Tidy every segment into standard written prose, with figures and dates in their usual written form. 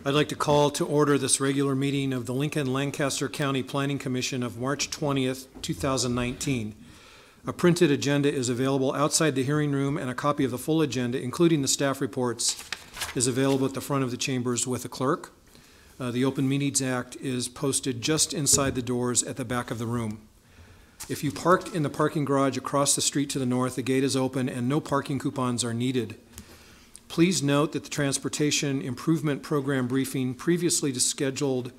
I'd like to call to order this regular meeting of the Lancaster County Planning Commission of March 20th, 2019. A printed agenda is available outside the hearing room, and a copy of the full agenda, including the staff reports, is available at the front of the chambers with the clerk. The Open Meetings Act is posted just inside the doors at the back of the room. If you parked in the parking garage across the street to the north, the gate is open and no parking coupons are needed. Please note that the Transportation Improvement Program briefing previously scheduled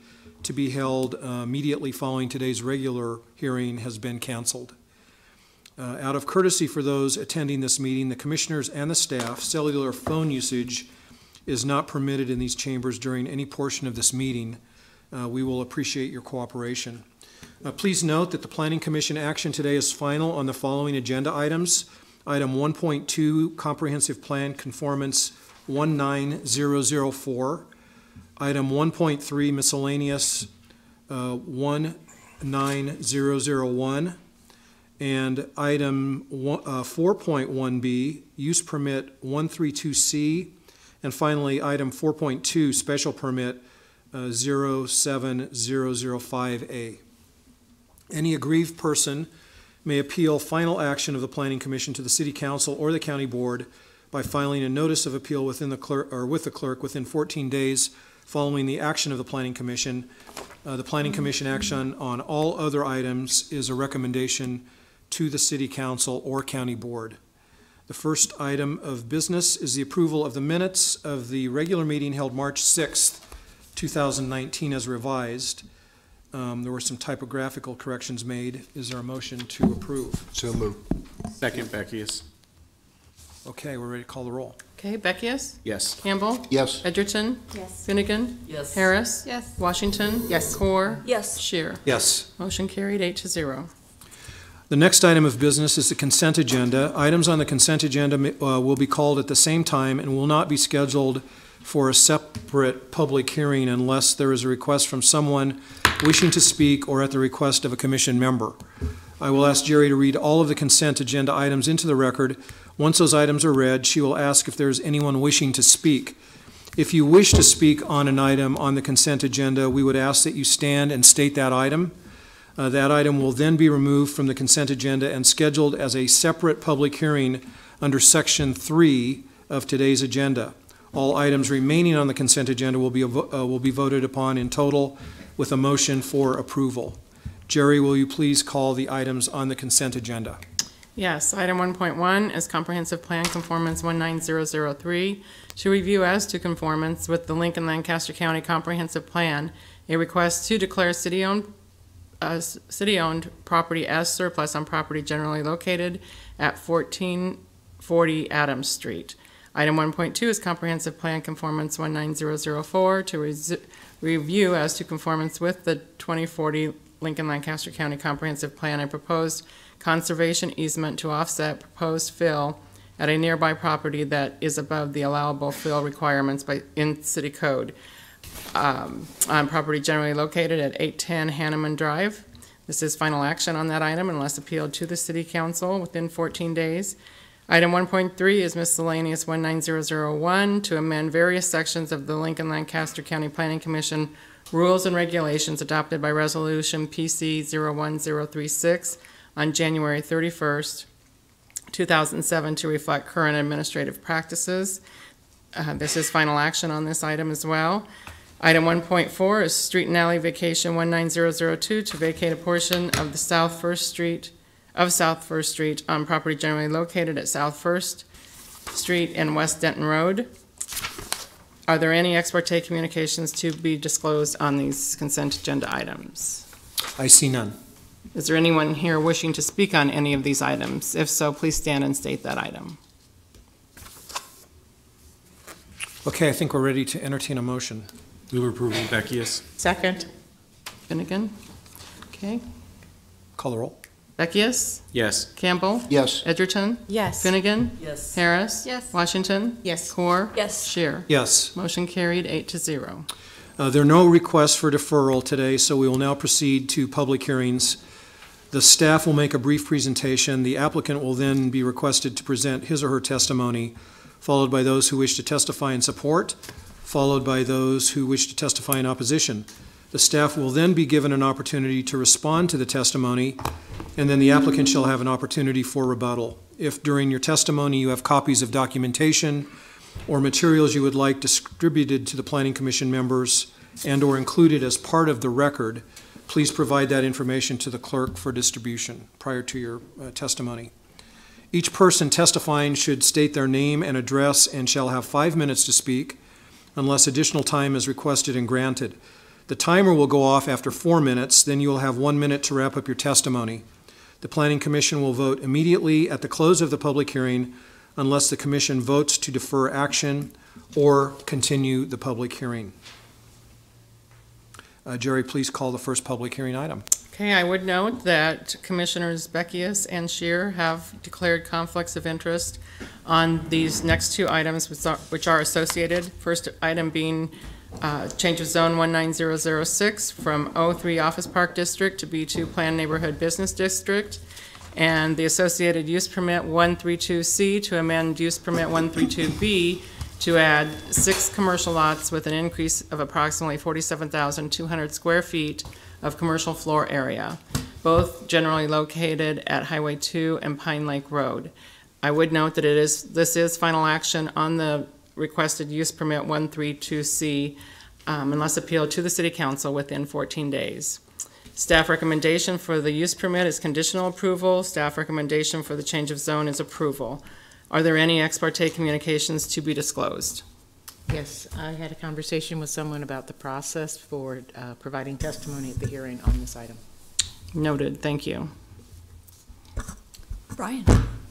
to be held immediately following today's regular hearing has been canceled. Out of courtesy for those attending this meeting, the commissioners and the staff, cellular phone usage is not permitted in these chambers during any portion of this meeting. We will appreciate your cooperation. Please note that the Planning Commission action today is final on the following agenda items. Item 1.2, Comprehensive Plan Conformance 19004. Item 1.3, Miscellaneous 19001. And item 4.1B, Use Permit 132C. And finally, item 4.2, Special Permit 07005A. Any aggrieved person may appeal final action of the Planning Commission to the City Council or the County Board by filing a notice of appeal within the clerk or with the clerk within 14 days following the action of the Planning Commission. The Planning Commission action on all other items is a recommendation to the City Council or County Board. The first item of business is the approval of the minutes of the regular meeting held March 6th, 2019 as revised. There were some typographical corrections made. Is there a motion to approve? So moved. Second, Beckius. Okay, we're ready to call the roll. Okay, Beckius? Yes. Campbell? Yes. Edgerton? Yes. Finnegan? Yes. Harris? Yes. Washington? Yes. Core? Yes. Shear? Yes. Motion carried 8-0. The next item of business is the consent agenda. Items on the consent agenda will be called at the same time and will not be scheduled for a separate public hearing unless there is a request from someone wishing to speak or at the request of a commission member. I will ask Jerry to read all of the consent agenda items into the record. Once those items are read, she will ask if there is anyone wishing to speak. If you wish to speak on an item on the consent agenda, we would ask that you stand and state that item. That item will then be removed from the consent agenda and scheduled as a separate public hearing under Section 3 of today's agenda. All items remaining on the consent agenda will be voted upon in total with a motion for approval. Jerry, will you please call the items on the consent agenda? Yes, item 1.1 is Comprehensive Plan Conformance 19003 to review as to conformance with the Lincoln Lancaster County Comprehensive Plan, a request to declare city-owned property as surplus on property generally located at 1440 Adams Street. Item 1.2 is Comprehensive Plan Conformance 19004 to review as to conformance with the 2040 Lincoln Lancaster County Comprehensive Plan, a proposed conservation easement to offset proposed fill at a nearby property that is above the allowable fill requirements in City Code. On property generally located at 810 Hanneman Drive. This is final action on that item unless appealed to the City Council within 14 days. Item 1.3 is Miscellaneous 19001 to amend various sections of the Lincoln Lancaster County Planning Commission rules and regulations adopted by Resolution PC 01036 on January 31st, 2007 to reflect current administrative practices. This is final action on this item as well. Item 1.4 is Street and Alley Vacation 19002 to vacate a portion of the South First Street on property generally located at South First Street and West Denton Road. Are there any ex parte communications to be disclosed on these consent agenda items? I see none. Is there anyone here wishing to speak on any of these items? If so, please stand and state that item. Okay, I think we're ready to entertain a motion. Move approval, Beckius. Second. Finnegan? Okay. Call the roll. Beckius? Yes. Campbell? Yes. Edgerton? Yes. Finnegan? Yes. Harris? Yes. Washington? Yes. Core? Yes. Shear? Yes. Motion carried 8-0. There are no requests for deferral today, so we will now proceed to public hearings. The staff will make a brief presentation. The applicant will then be requested to present his or her testimony, followed by those who wish to testify in support. followed by those who wish to testify in opposition. The staff will then be given an opportunity to respond to the testimony, and then the applicant shall have an opportunity for rebuttal. If during your testimony you have copies of documentation or materials you would like distributed to the Planning Commission members and/or included as part of the record, please provide that information to the clerk for distribution prior to your testimony. Each person testifying should state their name and address and shall have 5 minutes to speak unless additional time is requested and granted. The timer will go off after 4 minutes, then you will have 1 minute to wrap up your testimony. The Planning Commission will vote immediately at the close of the public hearing unless the Commission votes to defer action or continue the public hearing. Jerry, please call the first public hearing item. Okay, I would note that Commissioners Beckius and Scheer have declared conflicts of interest on these next two items, which are associated. First item being change of zone 19006 from O3 Office Park District to B2 Planned Neighborhood Business District, and the associated use permit 132C to amend use permit 132B to add 6 commercial lots with an increase of approximately 47,200 square feet of commercial floor area, both generally located at Highway 2 and Pine Lake Road. I would note that this is final action on the requested use permit 132C unless appealed to the City Council within 14 days. Staff recommendation for the use permit is conditional approval. Staff recommendation for the change of zone is approval. Are there any ex parte communications to be disclosed? Yes, I had a conversation with someone about the process for providing testimony at the hearing on this item. Noted, thank you. Brian.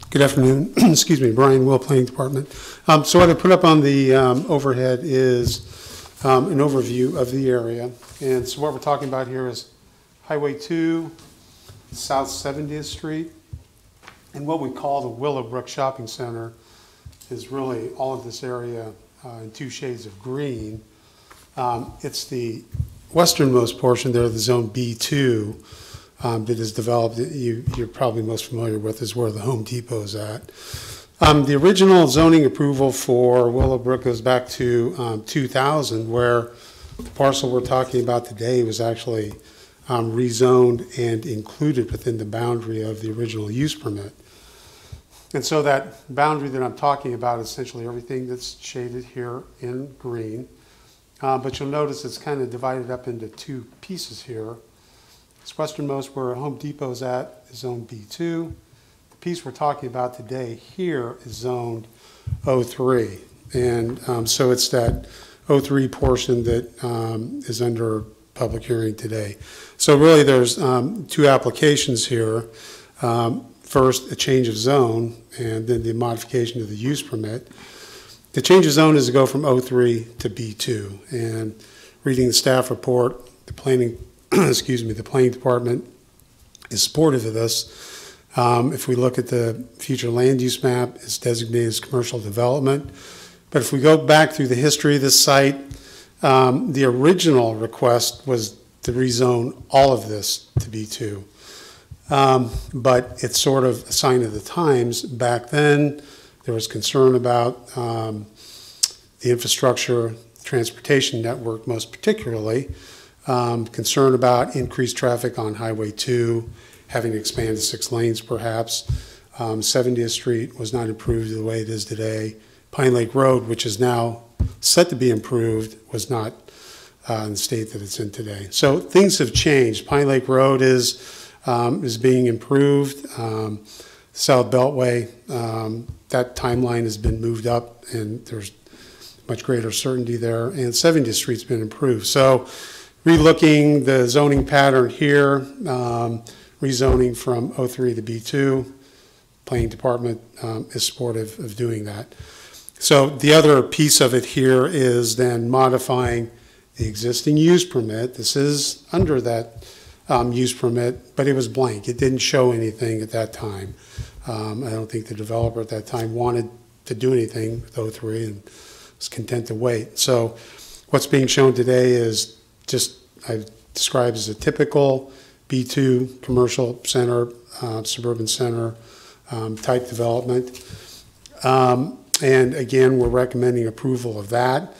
Good afternoon. Excuse me, Brian Will, Planning Department. So what I put up on the overhead is an overview of the area. And so what we're talking about here is Highway 2, South 70th Street, and what we call the Willowbrook Shopping Center is really all of this area in 2 shades of green. It's the westernmost portion there, the zone B2, that is developed, you're probably most familiar with, is where the Home Depot is at. The original zoning approval for Willowbrook goes back to 2000, where the parcel we're talking about today was actually rezoned and included within the boundary of the original use permit. And so that boundary that I'm talking about is essentially everything that's shaded here in green. But you'll notice it's kind of divided up into 2 pieces here. This westernmost where Home Depot is at is zone B2. The piece we're talking about today here is zoned O3. And so it's that O3 portion that is under public hearing today. So really there's 2 applications here. First, a change of zone, and then the modification of the use permit. The change of zone is to go from O3 to B2. And reading the staff report, the planning, the planning department is supportive of this. If we look at the future land use map, it's designated as commercial development. But if we go back through the history of this site, the original request was to rezone all of this to B2. But it's sort of a sign of the times. Back then, there was concern about the infrastructure, transportation network most particularly, concern about increased traffic on Highway 2, having expanded 6 lanes perhaps. 70th Street was not improved the way it is today. Pine Lake Road, which is now set to be improved, was not in the state that it's in today. So things have changed. Pine Lake Road is being improved. South Beltway, that timeline has been moved up and there's much greater certainty there. And 70th Street's been improved. So relooking the zoning pattern here, rezoning from O3 to B2, Planning Department is supportive of doing that. So the other piece of it here is then modifying the existing use permit. This is under that use permit, but it was blank. It didn't show anything at that time. I don't think the developer at that time wanted to do anything with O3 and was content to wait. So what's being shown today is just, I describe as a typical B2 commercial center, suburban center type development. And again, we're recommending approval of that.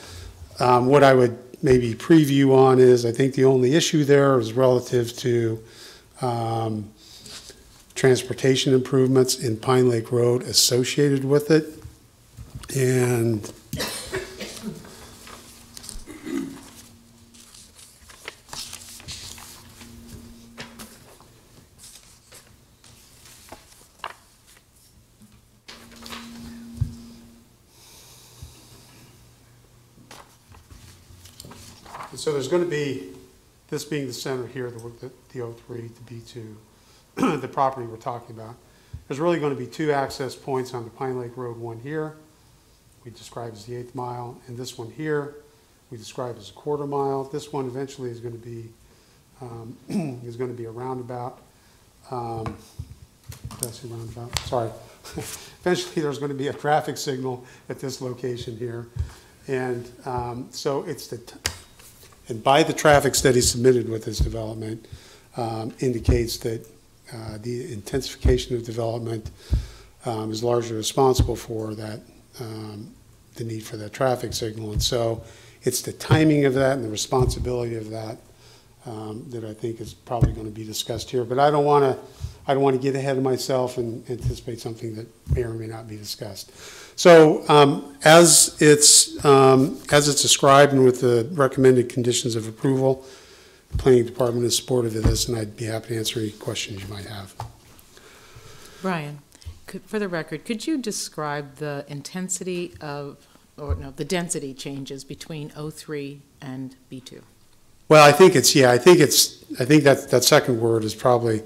What I would maybe preview on is, I think the only issue there is relative to transportation improvements in Pine Lake Road associated with it. And so there's going to be, this being the center here, the O3, the B2, the property we're talking about, there's really going to be two access points on the Pine Lake Road, one here, we describe as the 8th mile, and this one here, we describe as a 1/4 mile. This one eventually is going to be a roundabout. Did I say roundabout? Sorry. Eventually, there's going to be a traffic signal at this location here, and so it's and by the traffic study submitted with this development, indicates that the intensification of development is largely responsible for that, the need for that traffic signal. And so it's the timing of that and the responsibility of that that I think is probably going to be discussed here. But I don't want to get ahead of myself and anticipate something that may or may not be discussed. So as it's described and with the recommended conditions of approval, the Planning Department is supportive of this, and I'd be happy to answer any questions you might have. Brian, for the record, could you describe the intensity of, or no, the density changes between O3 and B2? Well, I think that second word is probably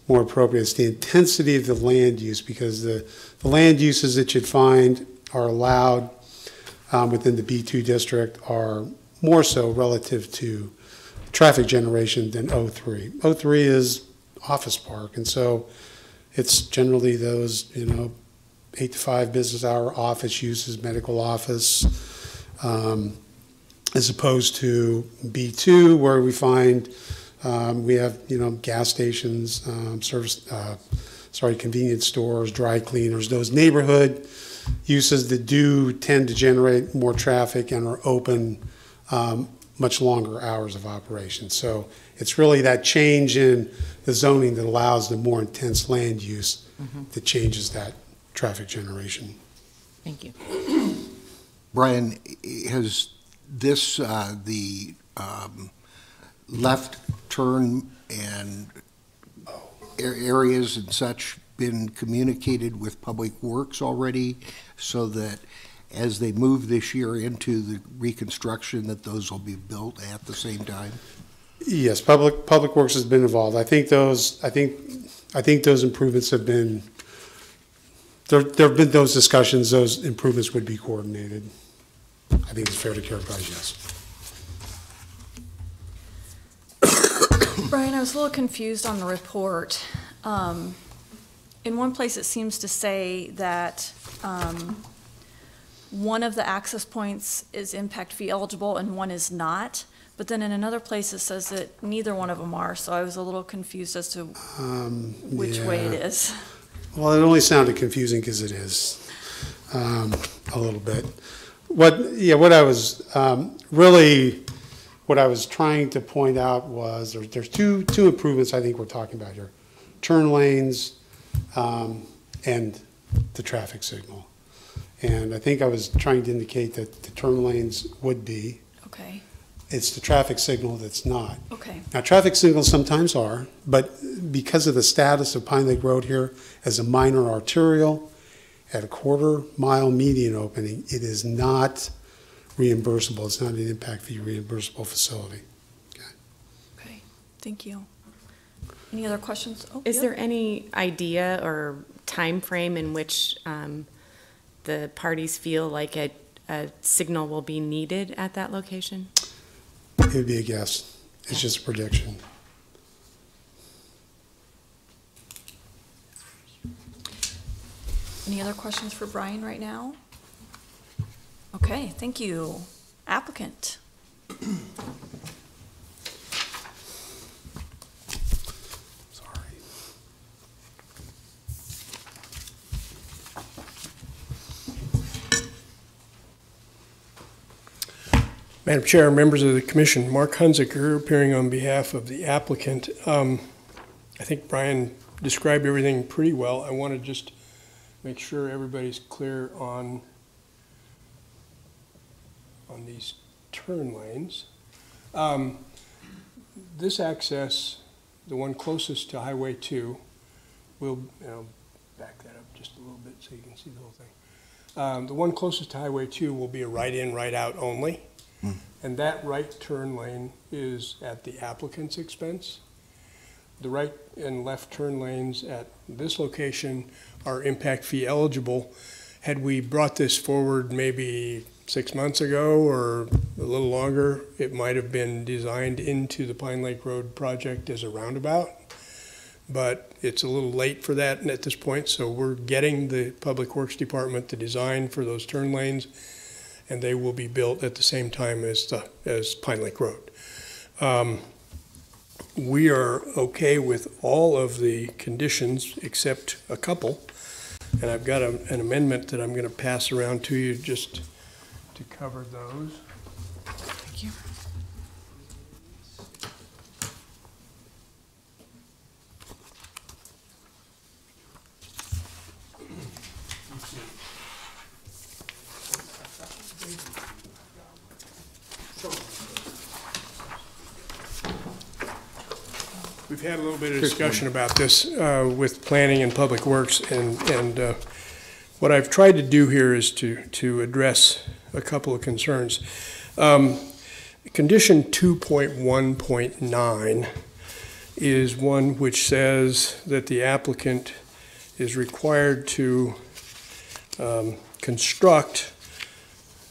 more appropriate. It's the intensity of the land use, because the land uses that you'd find are allowed within the B2 district are more so relative to traffic generation than O3. O3 is office park, and so it's generally those, 8 to 5 business hour office uses, medical office, as opposed to B2, where we find we have, gas stations, convenience stores, dry cleaners, those neighborhood uses that do tend to generate more traffic and are open much longer hours of operation. So it's really that change in the zoning that allows the more intense land use that changes that traffic generation. Thank you. Brian, has this, the left turn and areas and such been communicated with Public Works already, so that as they move this year into the reconstruction, that those will be built at the same time? Yes, Public Works has been involved. I think those improvements have been, there have been those discussions, those improvements would be coordinated. I think it's fair to characterize, yes. Brian, I was a little confused on the report. In one place, it seems to say that one of the access points is impact fee eligible and one is not. But then in another place, it says that neither one of them are. So I was a little confused as to which way it is. Well, it only sounded confusing because it is a little bit. What I was trying to point out was there's two improvements I think we're talking about here: turn lanes and the traffic signal. And I think I was trying to indicate that the turn lanes would be. Okay. It's the traffic signal that's not. Okay. Now, traffic signals sometimes are, but because of the status of Pine Lake Road here as a minor arterial at a 1/4 mile median opening, it is not reimbursable. It's not an impact fee reimbursable facility. Okay. Thank you. Any other questions? Oh, Is yeah. there any idea or time frame in which the parties feel like a signal will be needed at that location? It would be a guess. It's just a prediction. Any other questions for Brian right now? Okay, thank you. Applicant. Sorry. Madam Chair, members of the commission, Mark Hunziker, appearing on behalf of the applicant. I think Brian described everything pretty well. I want to just make sure everybody's clear on these turn lanes. This access, the one closest to Highway 2, will, back that up just a little bit so you can see the whole thing. The one closest to Highway 2 will be a right-in, right-out only. And that right turn lane is at the applicant's expense. The right and left turn lanes at this location are impact fee eligible. Had we brought this forward maybe 6 months ago or a little longer, it might have been designed into the Pine Lake Road project as a roundabout. But it's a little late for that at this point, so we're getting the Public Works Department the design for those turn lanes, and they will be built at the same time as Pine Lake Road. We are okay with all of the conditions except a couple, and I've got an amendment that I'm going to pass around to you just to cover those. Thank you. We've had a little bit of discussion about this with planning and public works, and what I've tried to do here is to address a couple of concerns. Condition 2.1.9 is one which says that the applicant is required to construct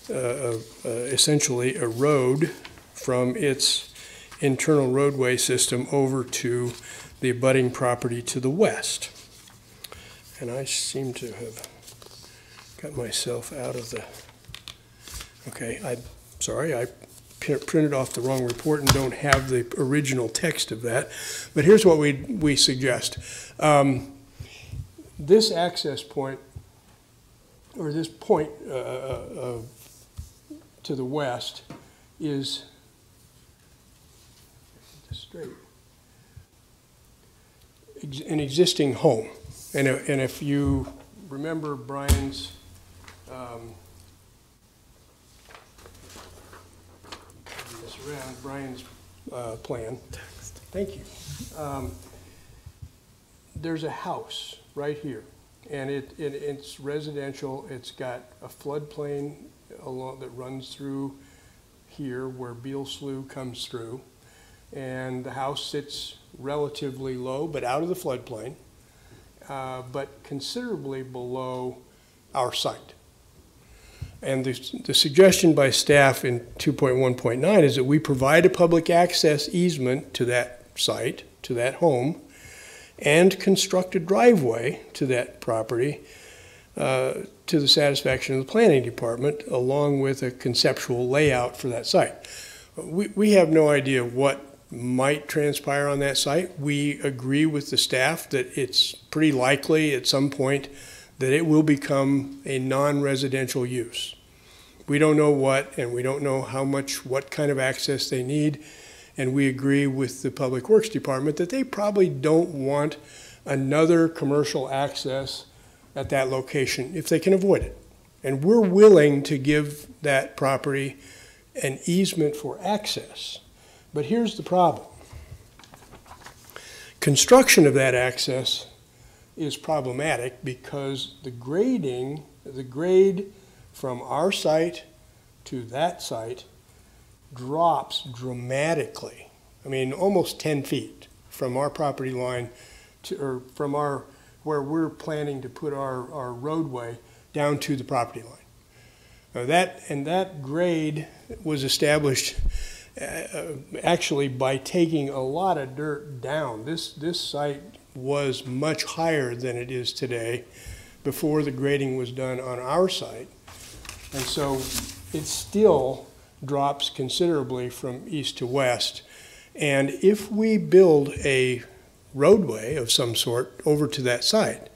essentially a road from its internal roadway system over to the abutting property to the west. And I seem to have got myself out of the, okay, I'm sorry, I printed off the wrong report and don't have the original text of that. But here's what we suggest. This access point, or this point to the west is straight, an existing home. And if you remember Brian's plan, thank you. There's a house right here, and it's residential. It's got a floodplain that runs through here where Beal Slough comes through. And the house sits relatively low, but out of the floodplain, but considerably below our site. And the suggestion by staff in 2.1.9 is that we provide a public access easement to that site, to that home, and construct a driveway to that property to the satisfaction of the planning department, along with a conceptual layout for that site. We have no idea what might transpire on that site. We agree with the staff that it's pretty likely at some point that it will become a non-residential use. We don't know what, and we don't know how much, what kind of access they need, and we agree with the Public Works Department that they probably don't want another commercial access at that location if they can avoid it. And we're willing to give that property an easement for access. But here's the problem. Construction of that access is problematic because the grade from our site to that site drops dramatically. I mean, almost 10 feet from our property line to, or from where we're planning to put our roadway down to the property line. Now that grade was established actually by taking a lot of dirt down. This site was much higher than it is today before the grading was done on our site. And so it still drops considerably from east to west. And if we build a roadway of some sort over to that site,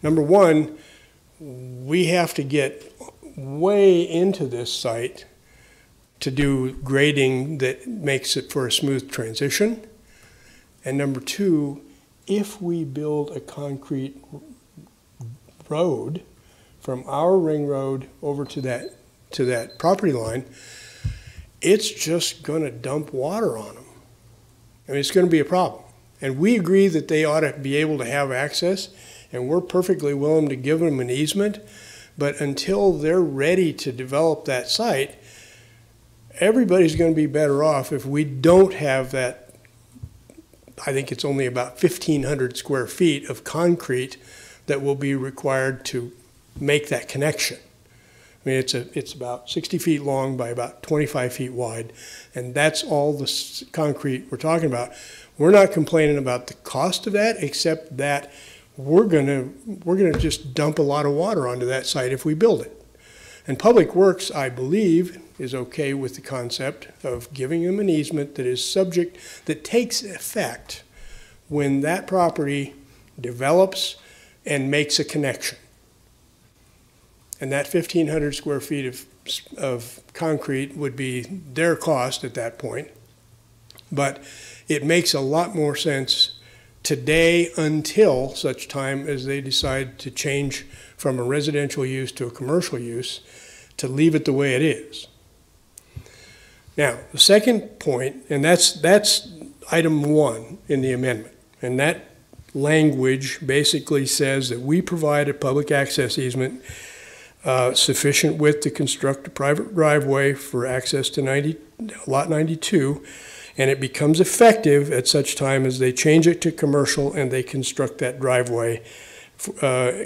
number one, we have to get way into this site to do grading that makes it for a smooth transition. And number two, if we build a concrete road from our ring road over to that property line, it's just going to dump water on them. I mean, it's going to be a problem. And we agree that they ought to be able to have access, and we're perfectly willing to give them an easement. But until they're ready to develop that site, everybody's going to be better off if we don't have that. I think it's only about 1,500 square feet of concrete that will be required to make that connection. I mean, it's about 60 feet long by about 25 feet wide, and that's all the concrete we're talking about. We're not complaining about the cost of that, except that we're gonna just dump a lot of water onto that site if we build it. And Public Works, I believe, is okay with the concept of giving them an easement that is subject, that takes effect when that property develops and makes a connection. And that 1,500 square feet of concrete would be their cost at that point. But it makes a lot more sense today until such time as they decide to change from a residential use to a commercial use, to leave it the way it is. Now, the second point, and that's item 1 in the amendment, and that language basically says that we provide a public access easement sufficient width to construct a private driveway for access to lot 92, and it becomes effective at such time as they change it to commercial and they construct that driveway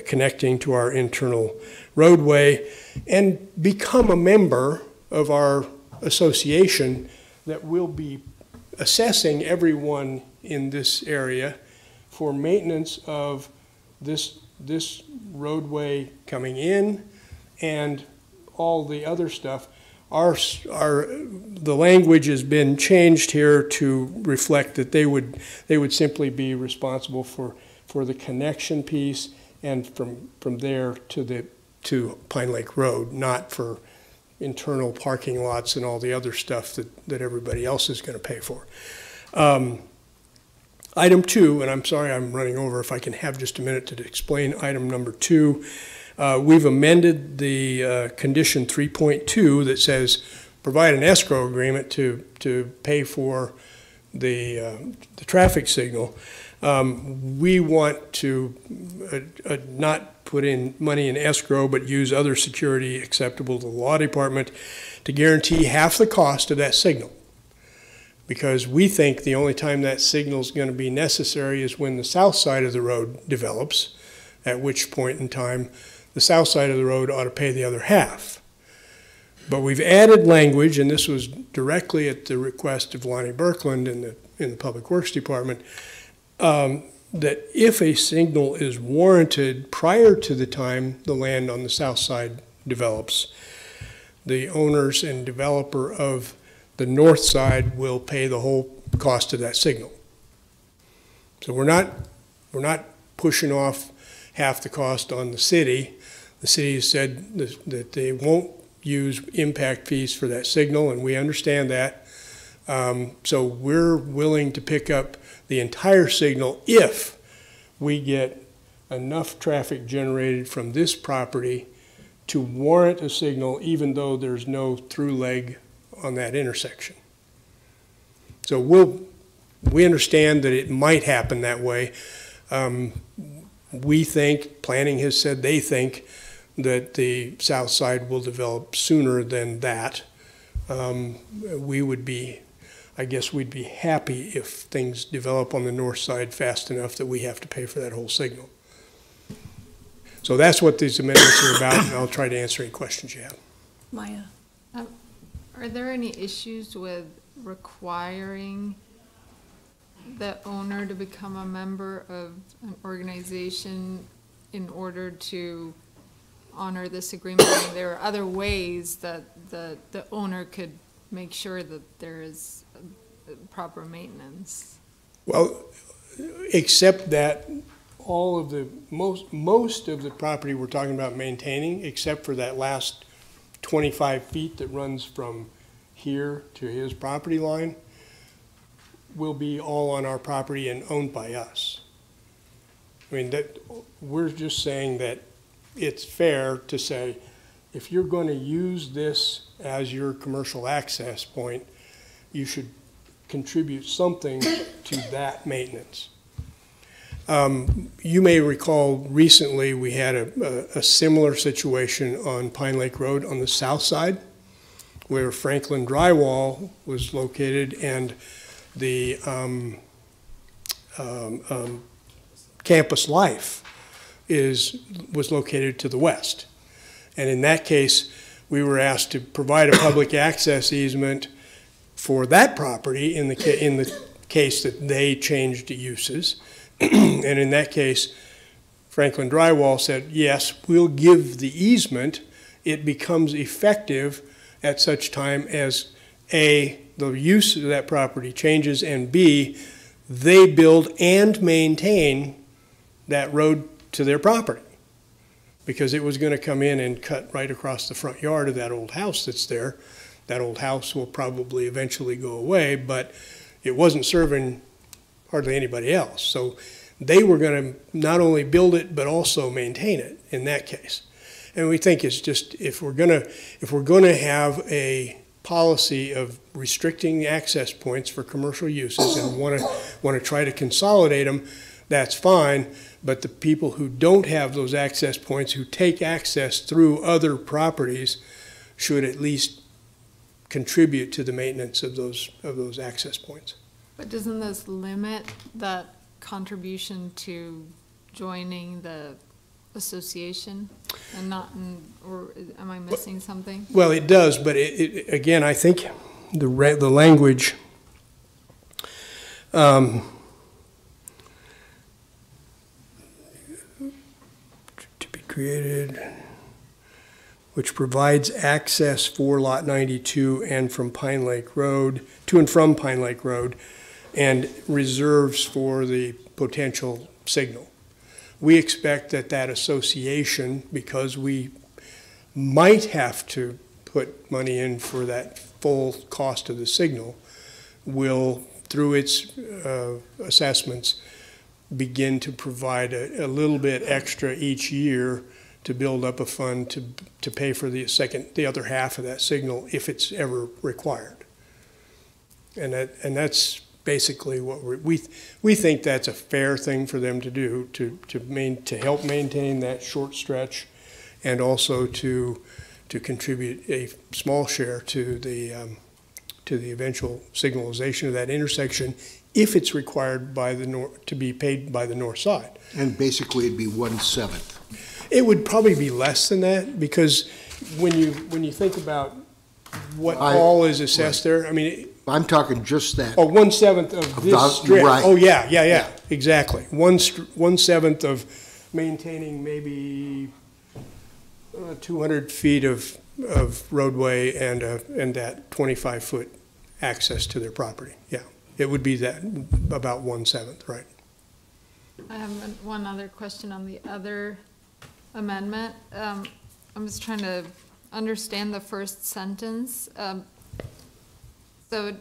connecting to our internal roadway and become a member of our association that will be assessing everyone in this area for maintenance of this roadway coming in and all the other stuff. The language has been changed here to reflect that they would simply be responsible for the connection piece and from there to Pine Lake Road, not for internal parking lots and all the other stuff that everybody else is going to pay for. Item 2, and I'm sorry I'm running over, if I can have just a minute to explain item number 2. We've amended the condition 3.2 that says provide an escrow agreement to pay for the traffic signal. We want to not put in money in escrow, but use other security acceptable to the law department to guarantee half the cost of that signal. Because we think the only time that signal is going to be necessary is when the south side of the road develops, at which point in time the south side of the road ought to pay the other half. But we've added language, and this was directly at the request of Lonnie Birkeland in the Public Works Department, that if a signal is warranted prior to the time the land on the south side develops, the owners and developer of the north side will pay the whole cost of that signal. So we're not pushing off half the cost on the city. The city has said that they won't use impact fees for that signal, and we understand that. So we're willing to pick up the entire signal if we get enough traffic generated from this property to warrant a signal, even though there's no through leg on that intersection. So we understand that it might happen that way. We think, planning has said they think that the south side will develop sooner than that. We would be, I guess we'd be happy if things develop on the north side fast enough that we have to pay for that whole signal. So that's what these amendments are about, and I'll try to answer any questions you have. Maya? Are there any issues with requiring the owner to become a member of an organization in order to honor this agreement? I mean, there are other ways that the owner could make sure that there is proper maintenance. Well, except that all of the, most of the property we're talking about maintaining, except for that last 25 feet that runs from here to his property line will be all on our property and owned by us. I mean, that, we're just saying that it's fair to say, if you're going to use this as your commercial access point, you should contribute something to that maintenance. You may recall recently we had a similar situation on Pine Lake Road on the south side, where Franklin Drywall was located, and the Campus Life was located to the west. And in that case, we were asked to provide a public access easement for that property in the case that they changed uses. And in that case, Franklin Drywall said, yes, we'll give the easement. It becomes effective at such time as A, the use of that property changes, and B, they build and maintain that road to their property. Because it was going to come in and cut right across the front yard of that old house that's there. That old house will probably eventually go away, but it wasn't serving hardly anybody else. So they were going to not only build it, but also maintain it in that case. And we think it's just, if we're going to have a policy of restricting access points for commercial uses and want to try to consolidate them, that's fine. But the people who don't have those access points, who take access through other properties, should at least contribute to the maintenance of those access points. But doesn't this limit that contribution to joining the association and not, or am I missing something? Well, it does, but again, I think the language to be created, which provides access for Lot 92 and from Pine Lake Road, to and from Pine Lake Road, and reserves for the potential signal. We expect that association, because we might have to put money in for that full cost of the signal, will, through its assessments, begin to provide a little bit extra each year to build up a fund to pay for the other half of that signal if it's ever required. And that's basically what we think that's a fair thing for them to do, to help maintain that short stretch, and also to contribute a small share to the eventual signalization of that intersection, if it's required by to be paid by the north side. And basically it'd be 1/7. It would probably be less than that, because when you think about what all is assessed there, I mean, I'm talking just that. Oh, 1/7 of this strip. Right. Oh, yeah, exactly. 1/7 of maintaining maybe 200 feet of roadway and that 25-foot access to their property. Yeah, it would be that, about 1/7, right? I have one other question on the other amendment. I'm just trying to understand the first sentence. So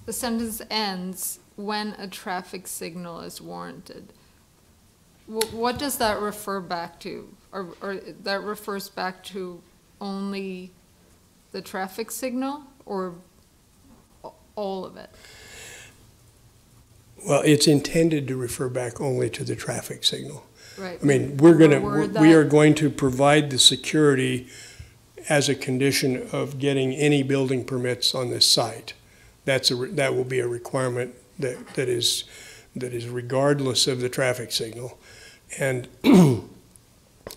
the sentence ends, when a traffic signal is warranted. What does that refer back to? Or that refers back to only the traffic signal, or all of it? Well, it's intended to refer back only to the traffic signal. Right. I mean, we are going to provide the security as a condition of getting any building permits on this site. That will be a requirement that is regardless of the traffic signal, and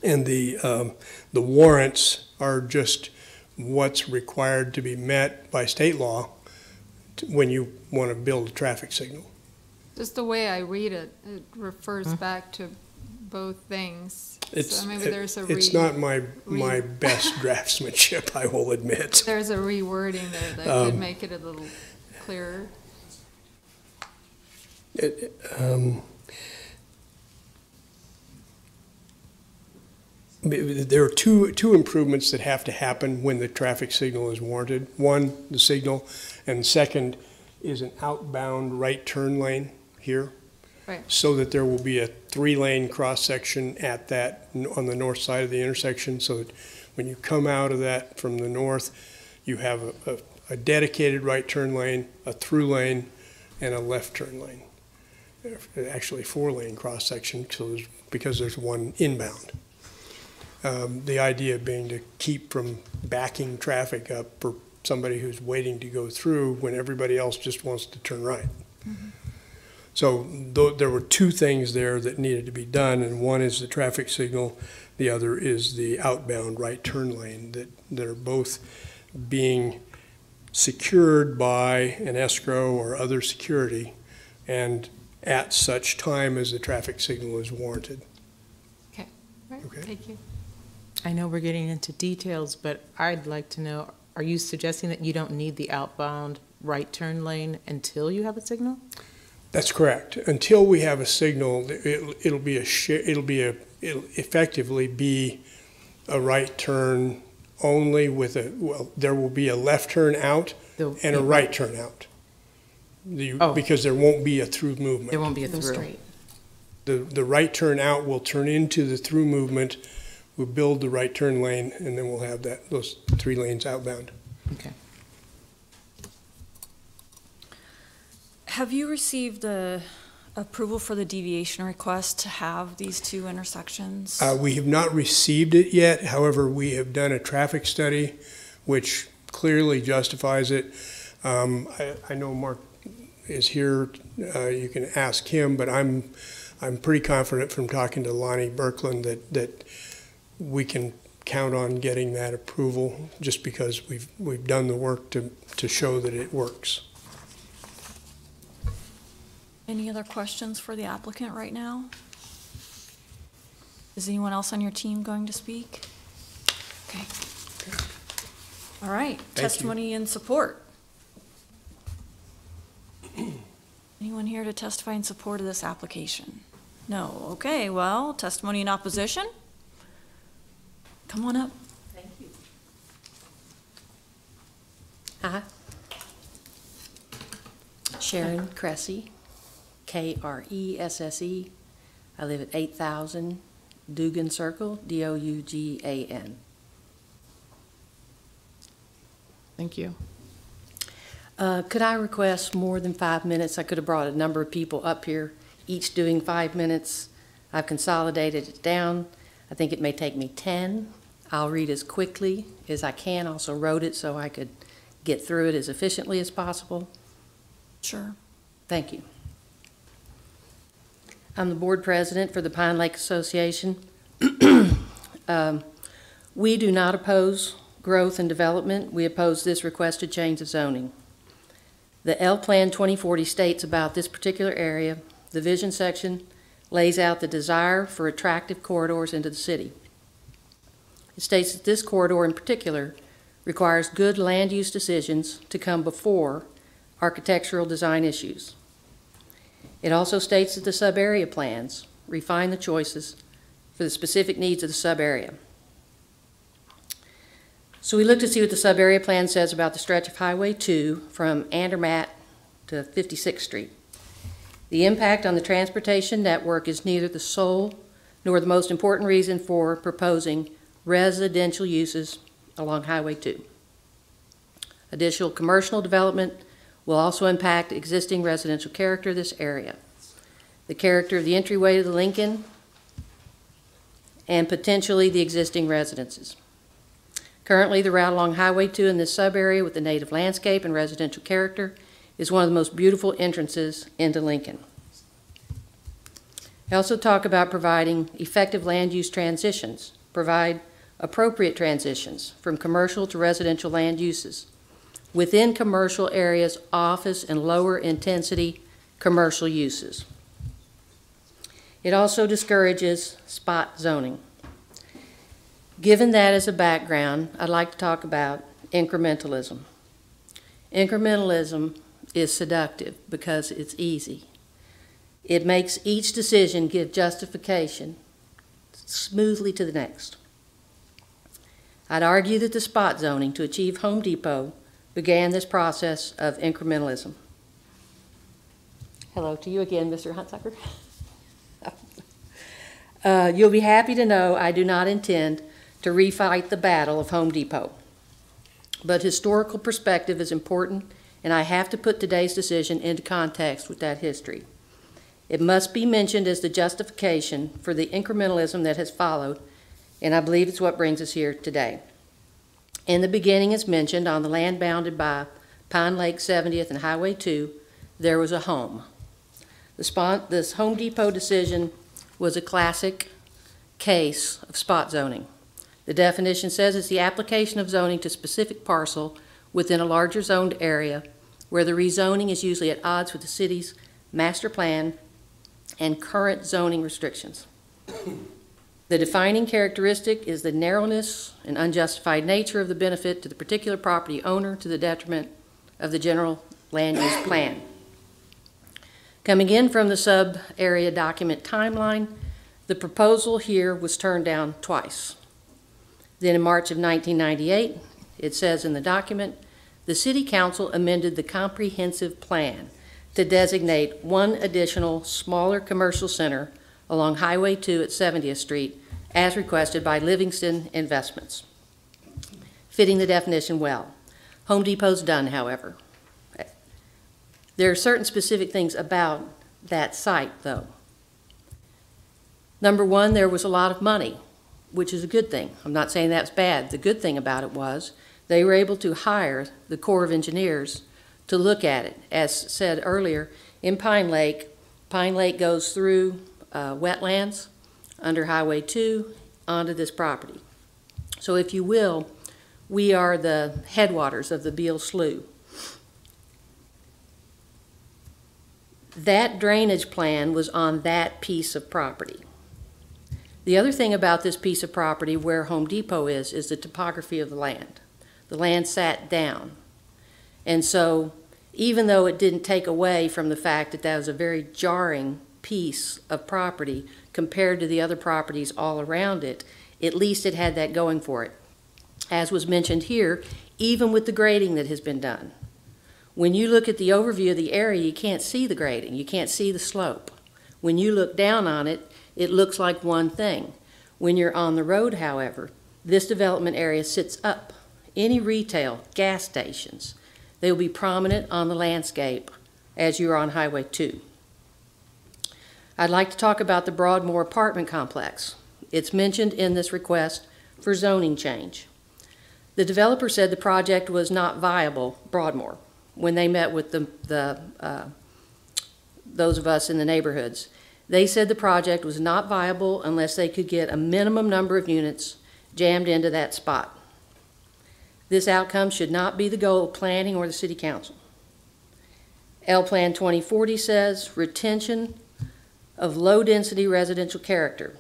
and the warrants are just what's required to be met by state law when you want to build a traffic signal. Just the way I read it, it refers back to both things. So maybe there's it's not my best draftsmanship, I will admit. There's a rewording there that could make it a little clearer. there are two improvements that have to happen when the traffic signal is warranted. One, the signal, and second is an outbound right turn lane here. Right. So that there will be a 3-lane cross-section at that, on the north side of the intersection, so that when you come out of that from the north, you have a dedicated right turn lane, a through lane, and a left turn lane. Actually 4-lane cross-section, because there's one inbound. The idea being to keep from backing traffic up for somebody who's waiting to go through when everybody else just wants to turn right. Mm-hmm. So there were two things there that needed to be done, and one is the traffic signal, the other is the outbound right turn lane, that are both being secured by an escrow or other security, and at such time as the traffic signal is warranted. Okay, right, Okay. thank you. I know we're getting into details, but I'd like to know, are you suggesting that you don't need the outbound right turn lane until you have a signal? That's correct. Until we have a signal, it'll effectively be a right turn only with there will be a left turn out and a right turn out. Because there won't be a through movement. There won't be a through. The right turn out will turn into the through movement. We'll build the right turn lane, and then we'll have those 3 lanes outbound. Okay. Have you received the approval for the deviation request to have these 2 intersections? We have not received it yet. However, we have done a traffic study, which clearly justifies it. I know Mark is here. You can ask him, but I'm pretty confident from talking to Lonnie Birkeland that we can count on getting that approval, just because we've done the work to show that it works. Any other questions for the applicant right now? Is anyone else on your team going to speak? Okay. All right, testimony in support. Anyone here to testify in support of this application? No. Okay, well, testimony in opposition? Come on up. Thank you. Hi. Sharon Cressy, Kresse. I live at 8000 Dugan Circle, Dougan. Thank you. Could I request more than 5 minutes? I could have brought a number of people up here, each doing 5 minutes. I've consolidated it down. I think it may take me 10. I'll read as quickly as I can. Also wrote it so I could get through it as efficiently as possible. Sure. Thank you. I'm the board president for the Pine Lake Association. We do not oppose growth and development. We oppose this requested change of zoning. The L Plan 2040 states about this particular area. The vision section lays out the desire for attractive corridors into the city. It states that this corridor in particular requires good land use decisions to come before architectural design issues. It also states that the sub-area plans refine the choices for the specific needs of the sub-area. So we looked to see what the sub-area plan says about the stretch of Highway 2 from Andermatt to 56th Street. The impact on the transportation network is neither the sole nor the most important reason for proposing residential uses along Highway 2. Additional commercial development will also impact existing residential character of this area, the character of the entryway to the Lincoln, and potentially the existing residences. Currently, the route along Highway 2 in this sub-area with the native landscape and residential character is one of the most beautiful entrances into Lincoln. I also talk about providing effective land use transitions, provide appropriate transitions from commercial to residential land uses. Within commercial areas, office and lower intensity commercial uses. It also discourages spot zoning. Given that as a background, I'd like to talk about incrementalism. Incrementalism is seductive because it's easy. It makes each decision give justification smoothly to the next. I'd argue that the spot zoning to achieve Home Depot began this process of incrementalism. Hello to you again, Mr. Huntsucker. You'll be happy to know I do not intend to refight the battle of Home Depot. But historical perspective is important, and I have to put today's decision into context with that history. It must be mentioned as the justification for the incrementalism that has followed, and I believe it's what brings us here today. In the beginning, as mentioned, on the land bounded by Pine Lake 70th and Highway 2, there was a home. This Home Depot decision was a classic case of spot zoning. The definition says it's the application of zoning to a specific parcel within a larger zoned area where the rezoning is usually at odds with the city's master plan and current zoning restrictions. The defining characteristic is the narrowness and unjustified nature of the benefit to the particular property owner to the detriment of the general land use plan. Coming in from the sub-area document timeline, the proposal here was turned down twice. Then in March of 1998, it says in the document, the City Council amended the comprehensive plan to designate one additional smaller commercial center along Highway 2 at 70th Street as requested by Livingston Investments, fitting the definition well. Home Depot's done, however. There are certain specific things about that site, though. Number one, there was a lot of money, which is a good thing. I'm not saying that's bad. The good thing about it was they were able to hire the Corps of Engineers to look at it. As said earlier, in Pine Lake goes through wetlands under Highway 2 onto this property. So if you will, we are the headwaters of the Beale Slough. That drainage plan was on that piece of property. The other thing about this piece of property where Home Depot is the topography of the land. The land sat down. And so even though it didn't take away from the fact that that was a very jarring piece of property compared to the other properties all around it, at least it had that going for it. As was mentioned here, even with the grading that has been done. When you look at the overview of the area, you can't see the grading, you can't see the slope. When you look down on it, it looks like one thing. When you're on the road, however, this development area sits up. Any retail, gas stations, they will be prominent on the landscape as you're on Highway 2. I'd like to talk about the Broadmoor apartment complex. It's mentioned in this request for zoning change. The developer said the project was not viable, Broadmoor, when they met with those of us in the neighborhoods. They said the project was not viable unless they could get a minimum number of units jammed into that spot. This outcome should not be the goal of planning or the City Council. L Plan 2040 says retention of low-density residential character.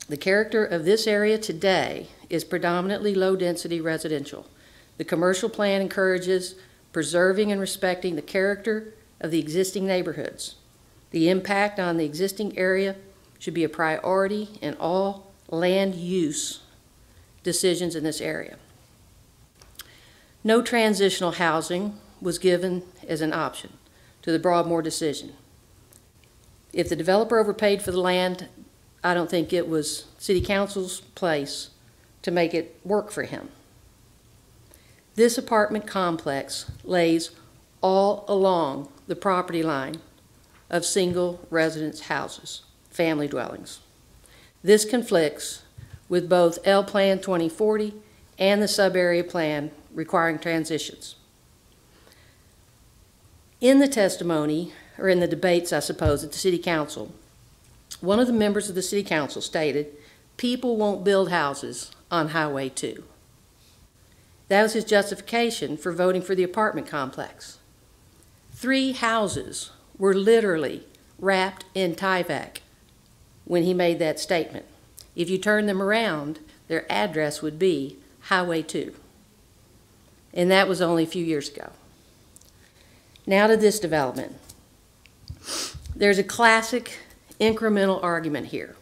The character of this area today is predominantly low-density residential. The commercial plan encourages preserving and respecting the character of the existing neighborhoods. The impact on the existing area should be a priority in all land use decisions in this area. No transitional housing was given as an option to the Broadmoor decision. If the developer overpaid for the land, I don't think it was City Council's place to make it work for him. This apartment complex lays all along the property line of single residence houses, family dwellings. This conflicts with both L Plan 2040 and the sub-area plan requiring transitions. In the testimony, or in the debates, I suppose, at the City Council, one of the members of the City Council stated, people won't build houses on Highway 2. That was his justification for voting for the apartment complex. 3 houses were literally wrapped in Tyvek when he made that statement. If you turn them around, their address would be Highway 2. And that was only a few years ago. Now to this development. There's a classic incremental argument here.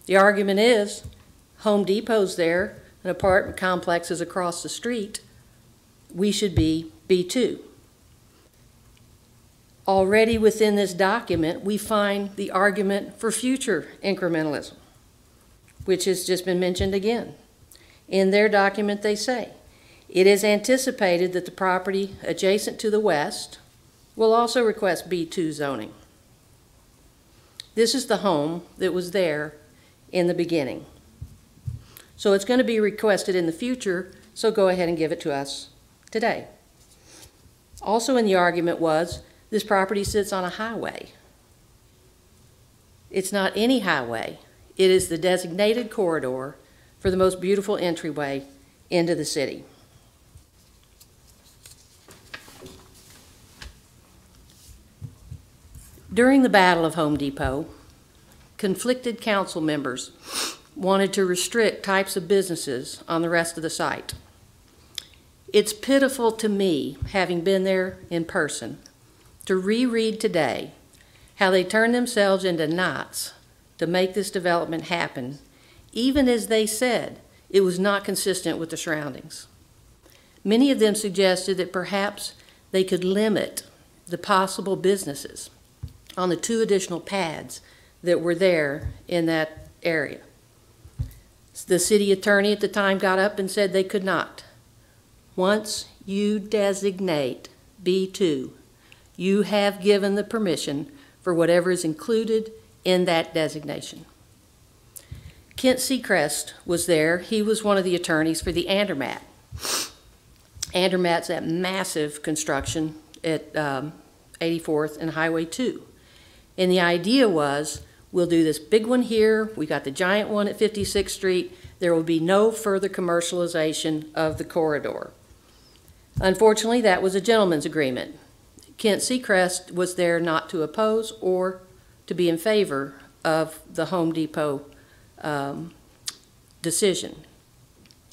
The argument is Home Depot's there and apartment complexes across the street, we should be B2. Already within this document, we find the argument for future incrementalism, which has just been mentioned again. In their document, they say, it is anticipated that the property adjacent to the west will also request B2 zoning. This is the home that was there in the beginning. So it's going to be requested in the future, so go ahead and give it to us today. Also in the argument was, this property sits on a highway. It's not any highway. It is the designated corridor for the most beautiful entryway into the city. During the Battle of Home Depot, conflicted council members wanted to restrict types of businesses on the rest of the site. It's pitiful to me, having been there in person, to reread today how they turned themselves into knots to make this development happen, even as they said it was not consistent with the surroundings. Many of them suggested that perhaps they could limit the possible businesses on the 2 additional pads that were there in that area. The city attorney at the time got up and said they could not. Once you designate B2, you have given the permission for whatever is included in that designation. Kent Seacrest was there. He was one of the attorneys for the Andermatt. Andermatt's that massive construction at 84th and Highway 2. And the idea was, we'll do this big one here. We got the giant one at 56th Street. There will be no further commercialization of the corridor. Unfortunately, that was a gentleman's agreement. Kent Seacrest was there not to oppose or to be in favor of the Home Depot decision.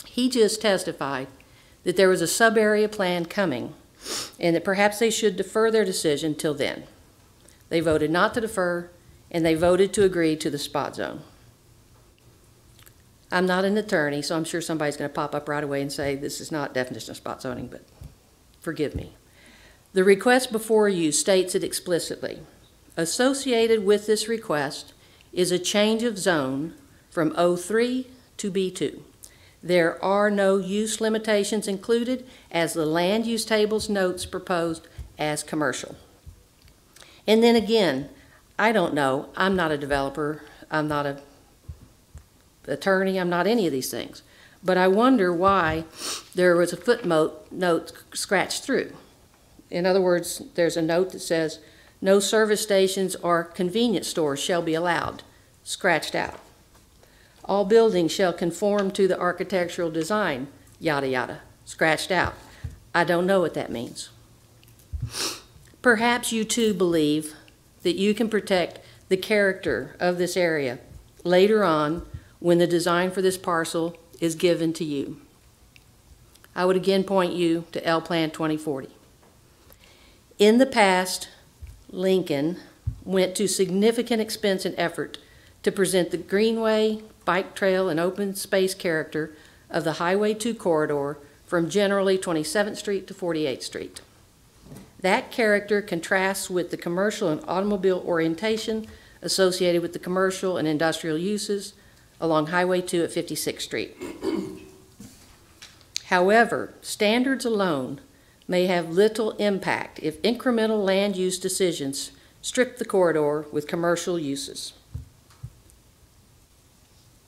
He just testified that there was a sub-area plan coming and that perhaps they should defer their decision till then. They voted not to defer, and they voted to agree to the spot zone. I'm not an attorney, so I'm sure somebody's going to pop up right away and say this is not definition of spot zoning, but forgive me. The request before you states it explicitly. Associated with this request is a change of zone from O3 to B2. There are no use limitations included, as the land use tables notes proposed as commercial. And then again, I don't know, I'm not a developer, I'm not an attorney, I'm not any of these things. But I wonder why there was a footnote scratched through. In other words, there's a note that says, no service stations or convenience stores shall be allowed, scratched out. All buildings shall conform to the architectural design, yada yada, scratched out. I don't know what that means. Perhaps you too believe that you can protect the character of this area later on when the design for this parcel is given to you. I would again point you to L Plan 2040. In the past, Lincoln went to significant expense and effort to present the greenway, bike trail, and open space character of the Highway 2 corridor from generally 27th Street to 48th Street. That character contrasts with the commercial and automobile orientation associated with the commercial and industrial uses along Highway 2 at 56th Street. However, standards alone may have little impact if incremental land use decisions strip the corridor with commercial uses.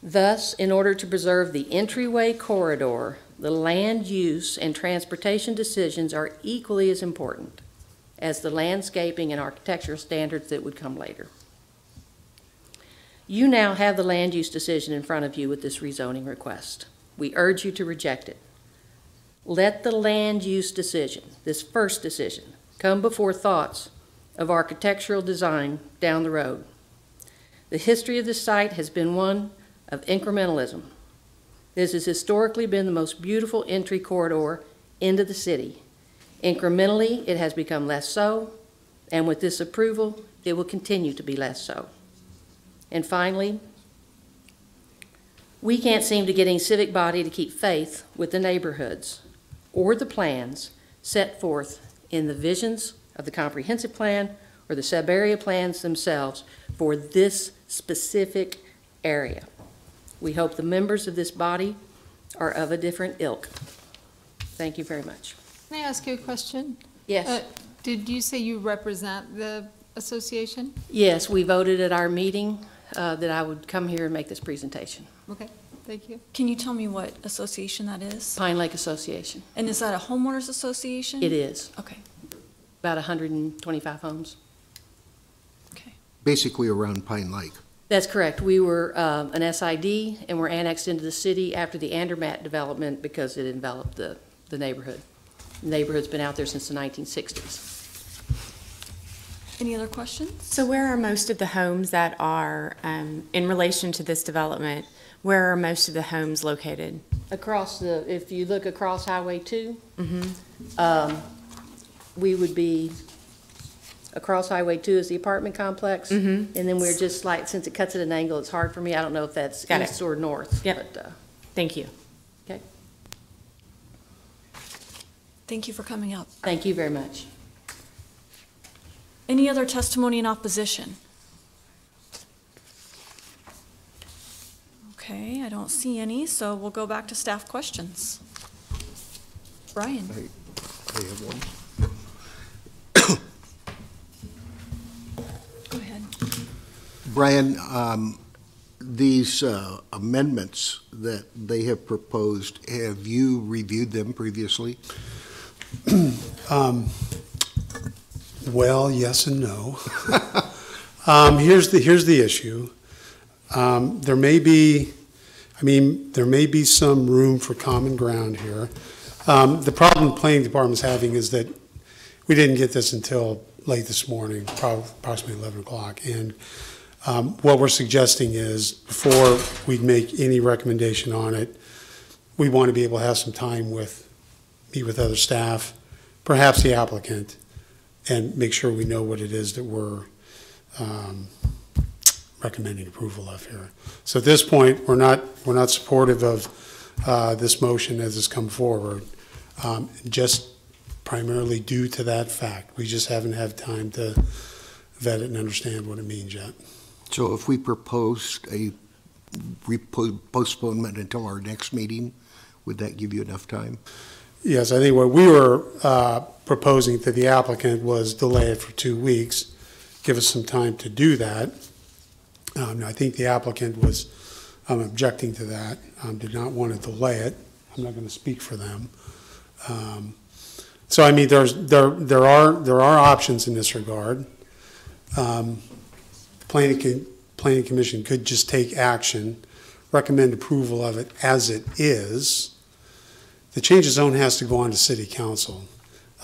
Thus, in order to preserve the entryway corridor, the land use and transportation decisions are equally as important as the landscaping and architectural standards that would come later. You now have the land use decision in front of you with this rezoning request. We urge you to reject it. Let the land use decision, this first decision, come before thoughts of architectural design down the road. The history of this site has been one of incrementalism. This has historically been the most beautiful entry corridor into the city. Incrementally, it has become less so, and with this approval, it will continue to be less so. And finally, We can't seem to get any civic body to keep faith with the neighborhoods or the plans set forth in the visions of the comprehensive plan or the sub-area plans themselves for this specific area. We hope the members of this body are of a different ilk. Thank you very much. Can I ask you a question? Yes. Did you say you represent the association? Yes, we voted at our meeting that I would come here and make this presentation. Okay, thank you. Can you tell me what association that is? Pine Lake Association. And is that a homeowners association? It is. Okay, About 125 homes. okay. Basically around Pine Lake. That's correct. We were an SID and were annexed into the city after the Andermatt development because it enveloped the neighborhood. The neighborhood's been out there since the 1960s. Any other questions? So where are most of the homes that are, in relation to this development, where are most of the homes located? Across if you look across Highway 2, we would be, across Highway 2 is the apartment complex. And then we're just like, since it cuts at an angle, it's hard for me. I don't know if that's Got it. east or north. Yep. But, Thank you. okay. Thank you for coming up. Thank you very much. Any other testimony in opposition? Okay, I don't see any, so we'll go back to staff questions. Brian? I have one. Go ahead. Brian, these amendments that they have proposed, have you reviewed them previously? Well, yes and no. Here's the issue. There may be some room for common ground here. The problem the planning department's having is that we didn't get this until late this morning, approximately 11 o'clock. And what we're suggesting is, before we make any recommendation on it, we want to be able to have some time meet with other staff, perhaps the applicant, and make sure we know what it is that we're recommending approval of here. So at this point, we're not supportive of this motion as it's come forward, just primarily due to that fact. We just haven't had time to vet it and understand what it means yet. So if we proposed a postponement until our next meeting, would that give you enough time? Yes, I think what we were proposing to the applicant was delay it for 2 weeks, give us some time to do that. I think the applicant was objecting to that, did not want to delay it. I'm not going to speak for them. So I mean, there are options in this regard. Planning Commission could just take action, recommend approval of it as it is. The change of zone has to go on to City Council.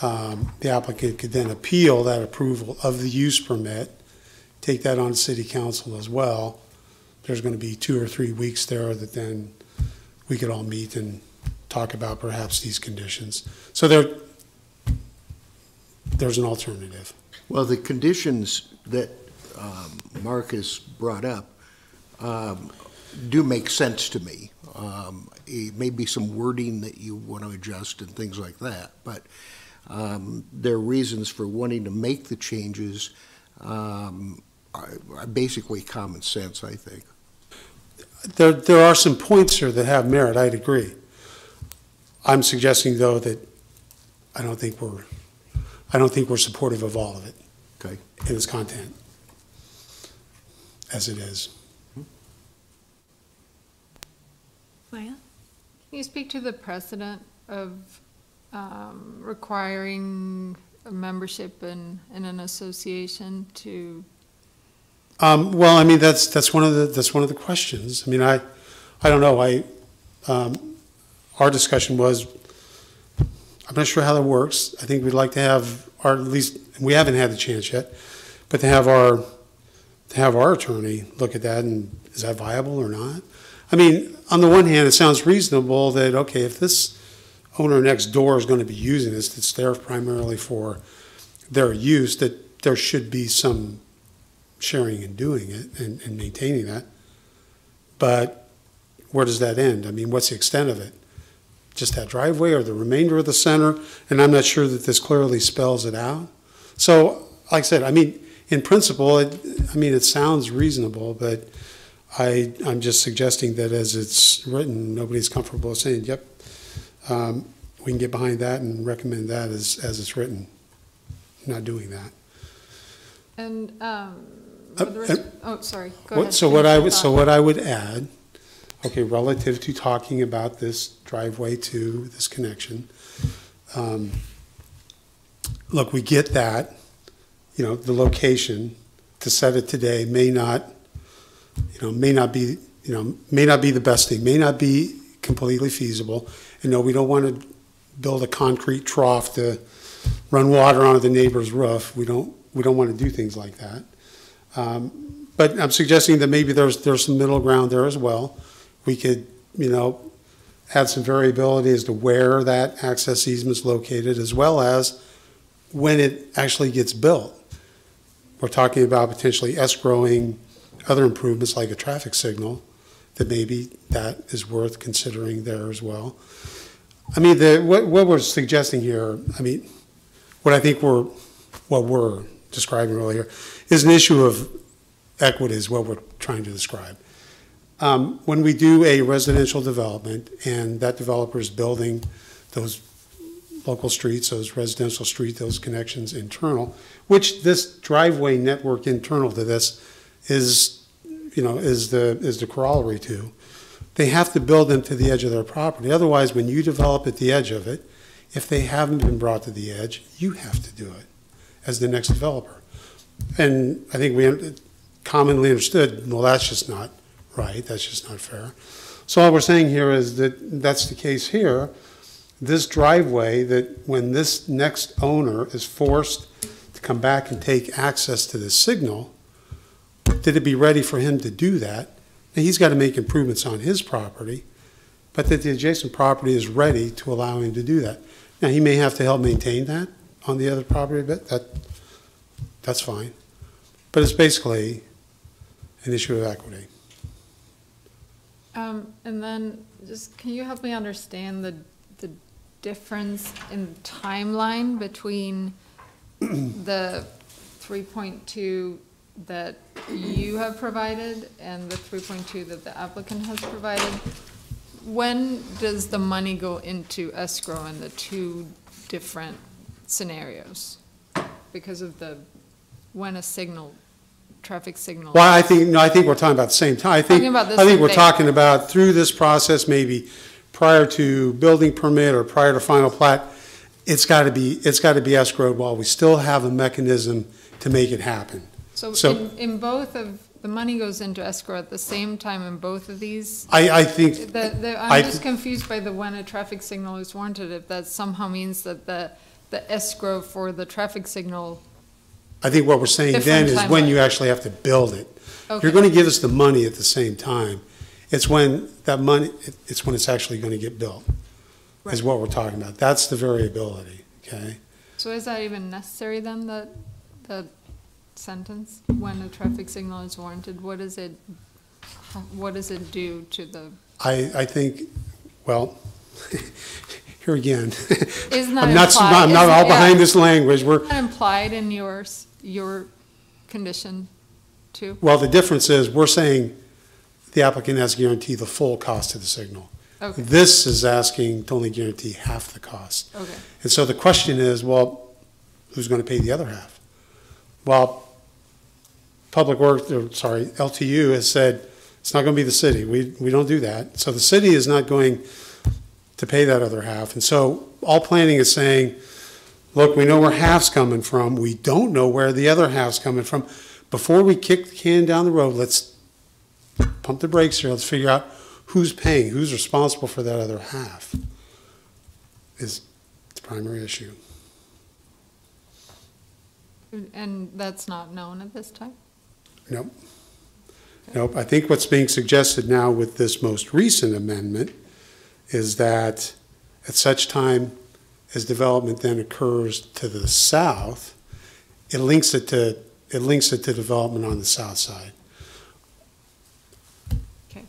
The applicant could then appeal that approval of the use permit, take that on to City Council as well. There's going to be 2 or 3 weeks there that then we could all meet and talk about perhaps these conditions. So there's an alternative. Well, the conditions that Mark has brought up do make sense to me. It may be some wording that you want to adjust and things like that, but there are reasons for wanting to make the changes, are basically common sense, I think. There are some points here that have merit, I'd agree. I'm suggesting, though, that I don't think we're supportive of all of it. Okay. In its content, as it is. Maya? Can you speak to the precedent of requiring a membership in an association to? Well, I mean, that's one of the questions. I mean, I don't know. Our discussion was, I'm not sure how that works. I think we'd like to have, or at least we haven't had the chance yet, but to have our attorney look at that, and is that viable or not? I mean, on the one hand, it sounds reasonable that, okay, if this owner next door is going to be using this, it's there primarily for their use, that there should be some sharing and doing it and maintaining that. But where does that end? I mean, what's the extent of it? Just that driveway or the remainder of the center? And I'm not sure that this clearly spells it out. So, like I said, I mean, in principle, it sounds reasonable, but I'm just suggesting that as it's written, nobody's comfortable saying, yep, we can get behind that and recommend that as it's written. Not doing that. And, sorry, go ahead. So what I would add, okay, relative to talking about this driveway to this connection, look, we get that, the location to set it today may not be the best thing, may not be completely feasible. And no, we don't want to build a concrete trough to run water onto the neighbor's roof. We don't want to do things like that. But I'm suggesting that maybe there's some middle ground there as well. We could, add some variability as to where that access easement is located, as well as when it actually gets built. We're talking about potentially escrowing other improvements like a traffic signal, that maybe that is worth considering there as well. I mean, what we're suggesting here, what we're describing earlier is an issue of equity is what we're trying to describe. When we do a residential development and that developer is building those local streets, those residential streets, those connections internal, which this driveway network internal to this is the corollary to, they have to build them to the edge of their property. Otherwise, when you develop at the edge of it, if they haven't been brought to the edge, you have to do it as the next developer. And I think we commonly understood, well, that's just not right. That's just not fair. So all we're saying here is that that's the case here. This driveway, that when this next owner is forced to come back and take access to this signal, did it be ready for him to do that? Now, he's got to make improvements on his property, but that the adjacent property is ready to allow him to do that. Now, he may have to help maintain that on the other property a bit. That's fine. But it's basically an issue of equity. And then just, can you help me understand the difference in timeline between the 3.2 that you have provided and the 3.2 that the applicant has provided? When does the money go into escrow in the two different scenarios? Because of when a traffic signal. Well, I think we're talking about the same time. I think we're talking about through this process, maybe prior to building permit or prior to final plat, it's got to be escrowed while we still have a mechanism to make it happen. So in both of, the money goes into escrow at the same time in both of these? I think. I'm just confused by when a traffic signal is warranted, if that somehow means that the escrow for the traffic signal. I think what we're saying then is when you actually have to build it. Okay. You're going to give us the money at the same time. It's when it's actually going to get built, right, is what we're talking about. That's the variability, okay? So is that even necessary then, that sentence, when a traffic signal is warranted? What does it do to the? I think, well, here again, Isn't that I'm not all behind this language. Isn't that implied in your condition too? Well, the difference is we're saying the applicant has to guarantee the full cost of the signal. Okay. This is asking to only guarantee half the cost. Okay. And so the question is, well, who's going to pay the other half? Well, LTU has said it's not going to be the city. We don't do that. So the city is not going to pay that other half. And so all planning is saying, look, we know where half's coming from. We don't know where the other half's coming from. Before we kick the can down the road, let's pump the brakes here. Let's figure out who's paying, who's responsible for that other half is the primary issue. And that's not known at this time? Nope. Okay. Nope. I think what's being suggested now with this most recent amendment is that at such time as development then occurs to the south, it links it to development on the south side. Okay.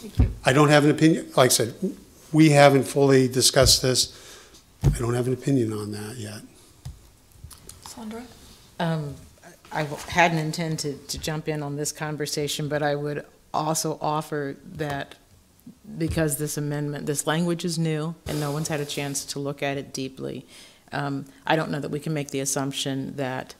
Thank you. I don't have an opinion, like I said, we haven't fully discussed this. I don't have an opinion on that yet. Sandra? I hadn't intended to jump in on this conversation, but I would also offer that because this amendment, this language is new and no one's had a chance to look at it deeply, I don't know that we can make the assumption that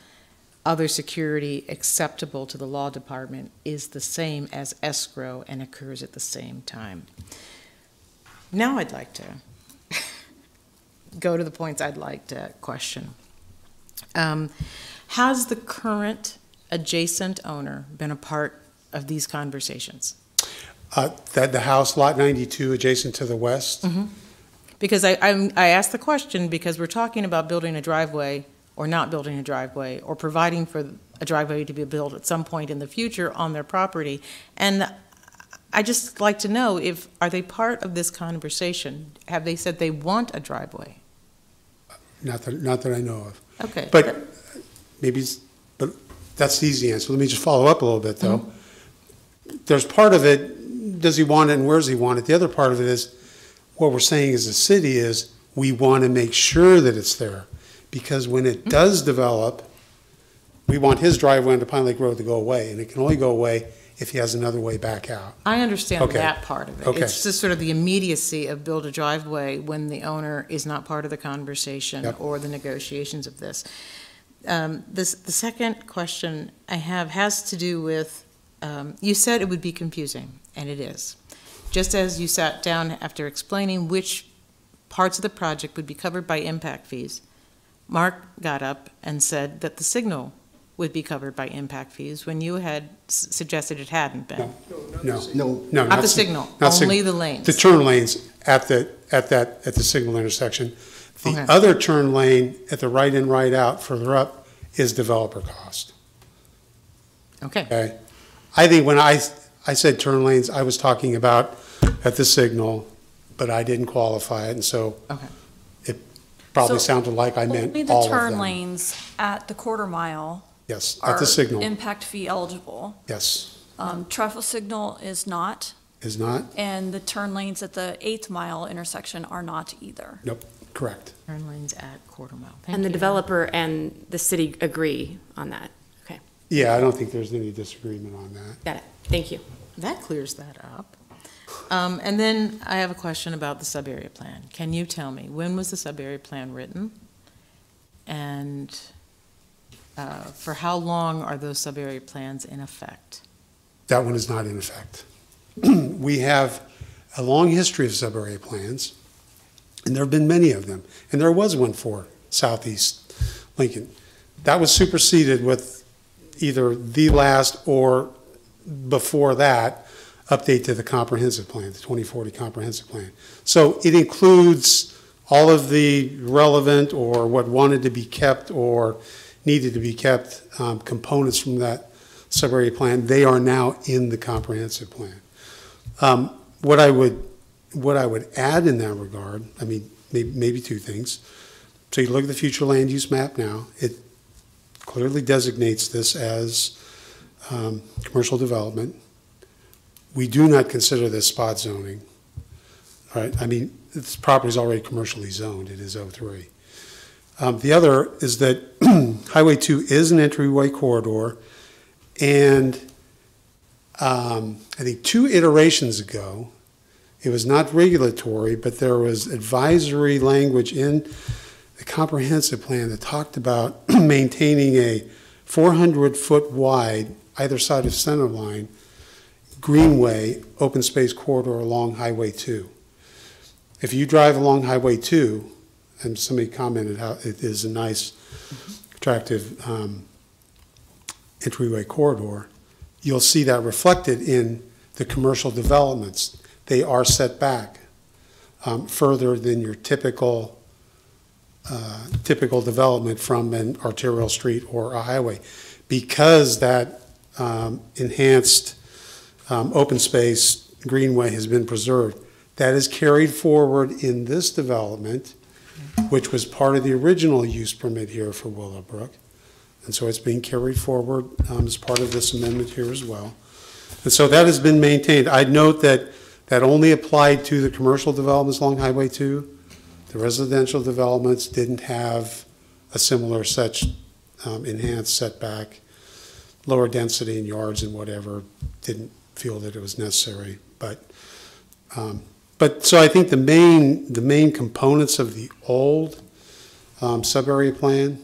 other security acceptable to the law department is the same as escrow and occurs at the same time. Now I'd like to go to the points I'd like to question. Has the current adjacent owner been a part of these conversations? That the house, lot 92, adjacent to the west? Mm-hmm. Because I asked the question because we're talking about building a driveway or not building a driveway or providing for a driveway to be built at some point in the future on their property. And I just like to know are they part of this conversation? Have they said they want a driveway? Not that I know of. Okay. But but that's the easy answer. Let me just follow up a little bit, though. Mm-hmm. There's part of it, does he want it and where does he want it? The other part of it is, what we're saying as a city is, we want to make sure that it's there. Because when it does develop, we want his driveway onto Pine Lake Road to go away, and it can only go away if he has another way back out. I understand Okay. that part of it. Okay. It's just sort of the immediacy of build a driveway when the owner is not part of the conversation Yep. or the negotiations of this. The second question I have has to do with, you said it would be confusing, and it is. Just as you sat down after explaining which parts of the project would be covered by impact fees, Mark got up and said that the signal would be covered by impact fees when you had suggested it hadn't been. No, Not the signal, not only signal. the lanes. The turn lanes at the signal intersection. The Okay. other turn lane at the right in, right out further up is developer cost. Okay. Okay? I think when I said turn lanes, I was talking about at the signal, but I didn't qualify it, and so Okay. it probably So sounded like I meant Only the all of turn them. lanes at the quarter mile Yes, at are the signal, impact fee eligible. yes. Traffic signal is not, Is not? and the turn lanes at the 8th mile intersection are not either. Nope, correct. Turn lanes at quarter mile. Thank And the you. developer and the city agree on that. Okay, Yeah, I don't think there's any disagreement on that. got it. Thank you. That clears that up. And then I have a question about the sub-area plan. Can you tell me, when was the sub-area plan written? And for how long are those sub-area plans in effect? That one is not in effect. We have a long history of sub-area plans, and there have been many of them. And there was one for Southeast Lincoln. That was superseded with either the last or before that update to the comprehensive plan, the 2040 comprehensive plan. So it includes all of the relevant or what wanted to be kept or needed to be kept components from that sub-area plan. They are now in the comprehensive plan. What I would add in that regard, I mean, maybe two things. So you look at the future land use map now, it clearly designates this as commercial development. We do not consider this spot zoning. All right, I mean, this property is already commercially zoned, it is 03. The other is that Highway 2 is an entryway corridor, and I think 2 iterations ago, it was not regulatory, but there was advisory language in the comprehensive plan that talked about maintaining a 400-foot wide, either side of center line, greenway, open space corridor along Highway 2. If you drive along Highway 2, and somebody commented how it is a nice, attractive entryway corridor, you'll see that reflected in the commercial developments. They are set back further than your typical development from an arterial street or a highway, because that enhanced open space greenway has been preserved. That is carried forward in this development, which was part of the original use permit here for Willowbrook. And so it's being carried forward as part of this amendment here as well. And so that has been maintained. I'd note that that only applied to the commercial developments along Highway 2. The residential developments didn't have a similar such enhanced setback, lower density in yards and whatever, didn't feel that it was necessary. But so I think the main components of the old sub-area plan,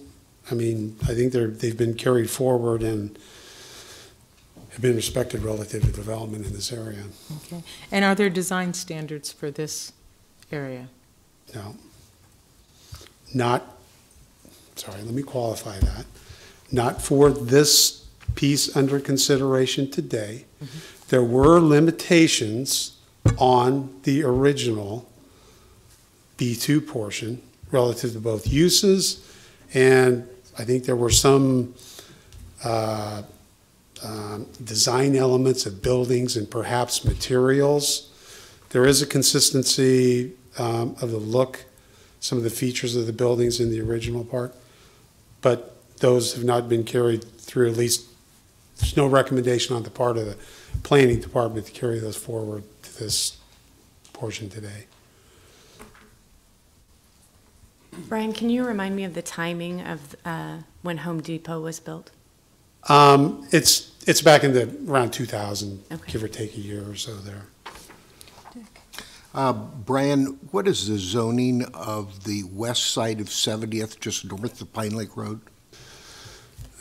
I mean, I think they've been carried forward and have been respected relative to development in this area. Okay. And are there design standards for this area? No. Let me qualify that. Not for this piece under consideration today. Mm-hmm. There were limitations on the original B2 portion relative to both uses, and I think there were some design elements of buildings and perhaps materials. There is a consistency of the look, some of the features of the buildings in the original part, but those have not been carried through. At least there's no recommendation on the part of the planning department to carry those forward to this portion today. Brian, can you remind me of the timing of when Home Depot was built? It's back in around 2000, okay, give or take a year or so there. Brian, what is the zoning of the west side of 70th, just north of Pine Lake Road?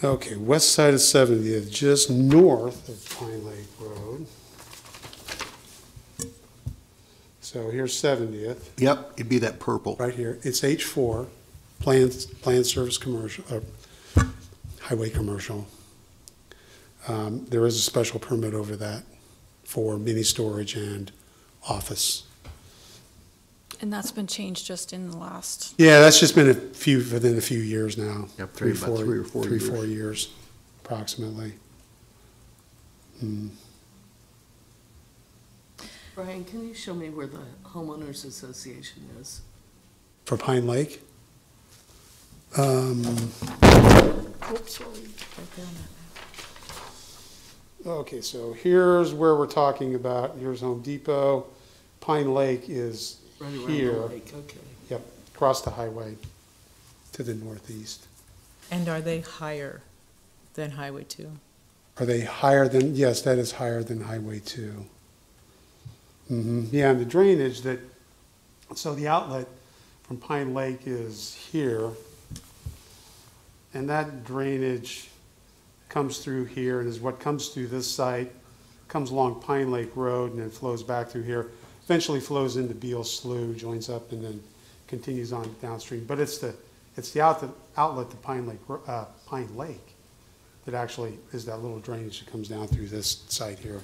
Okay, west side of 70th, just north of Pine Lake Road. So here's 70th. Yep, it'd be that purple. Right here. It's H4, planned service commercial, highway commercial. There is a special permit over that for mini storage and office. And that's been changed just in the last. Yeah, that's just been within a few years now. Yep, three or four years, approximately. Brian, can you show me where the homeowners association is? For Pine Lake? Oops, sorry. Okay, so here's where we're talking about. Here's Home Depot. Pine Lake is Right around here. the lake, okay. Yep, across the highway to the northeast. And are they higher than Highway 2? Are they higher than, yes, that is higher than Highway 2. Yeah, and the drainage so the outlet from Pine Lake is here, and that drainage comes through here and is what comes through this site, comes along Pine Lake Road and then flows back through here, eventually flows into Beal Slough, joins up and then continues on downstream. But it's the outlet to Pine Lake that actually is that little drainage that comes down through this site here.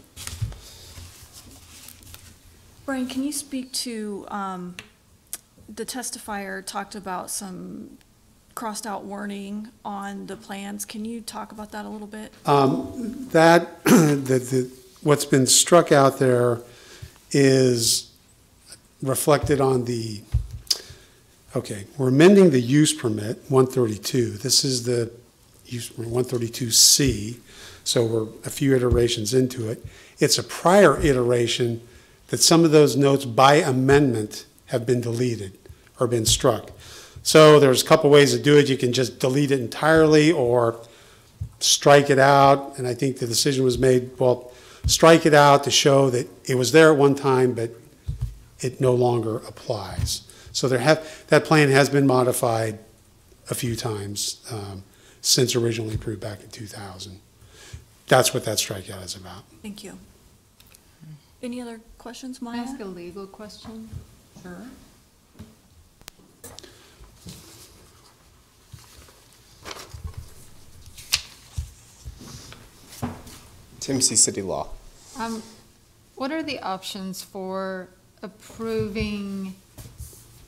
Brian, can you speak to, the testifier talked about some crossed out wording on the plans. Can you talk about that a little bit? What's been struck out there is reflected on we're amending the use permit 132. This is the use permit 132C, so we're a few iterations into it. It's a prior iteration that some of those notes by amendment have been deleted or been struck. So there's a couple ways to do it. You can just delete it entirely or strike it out, and I think the decision was made, well, strike it out to show that it was there at one time, but it no longer applies. So that plan has been modified a few times since originally approved back in 2000. That's what that strikeout is about. Thank you. Any other questions, Can I Maya? ask a legal question? Sure. Tim C. City Law. What are the options for approving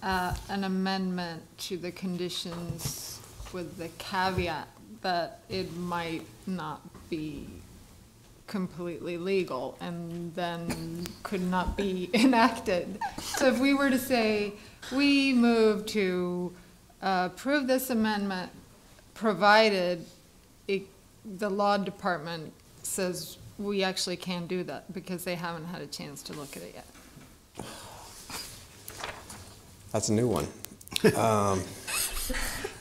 an amendment to the conditions with the caveat that it might not be completely legal and then could not be enacted? So if we were to say, we move to approve this amendment provided the law department says we actually can't do that because they haven't had a chance to look at it yet. That's a new one.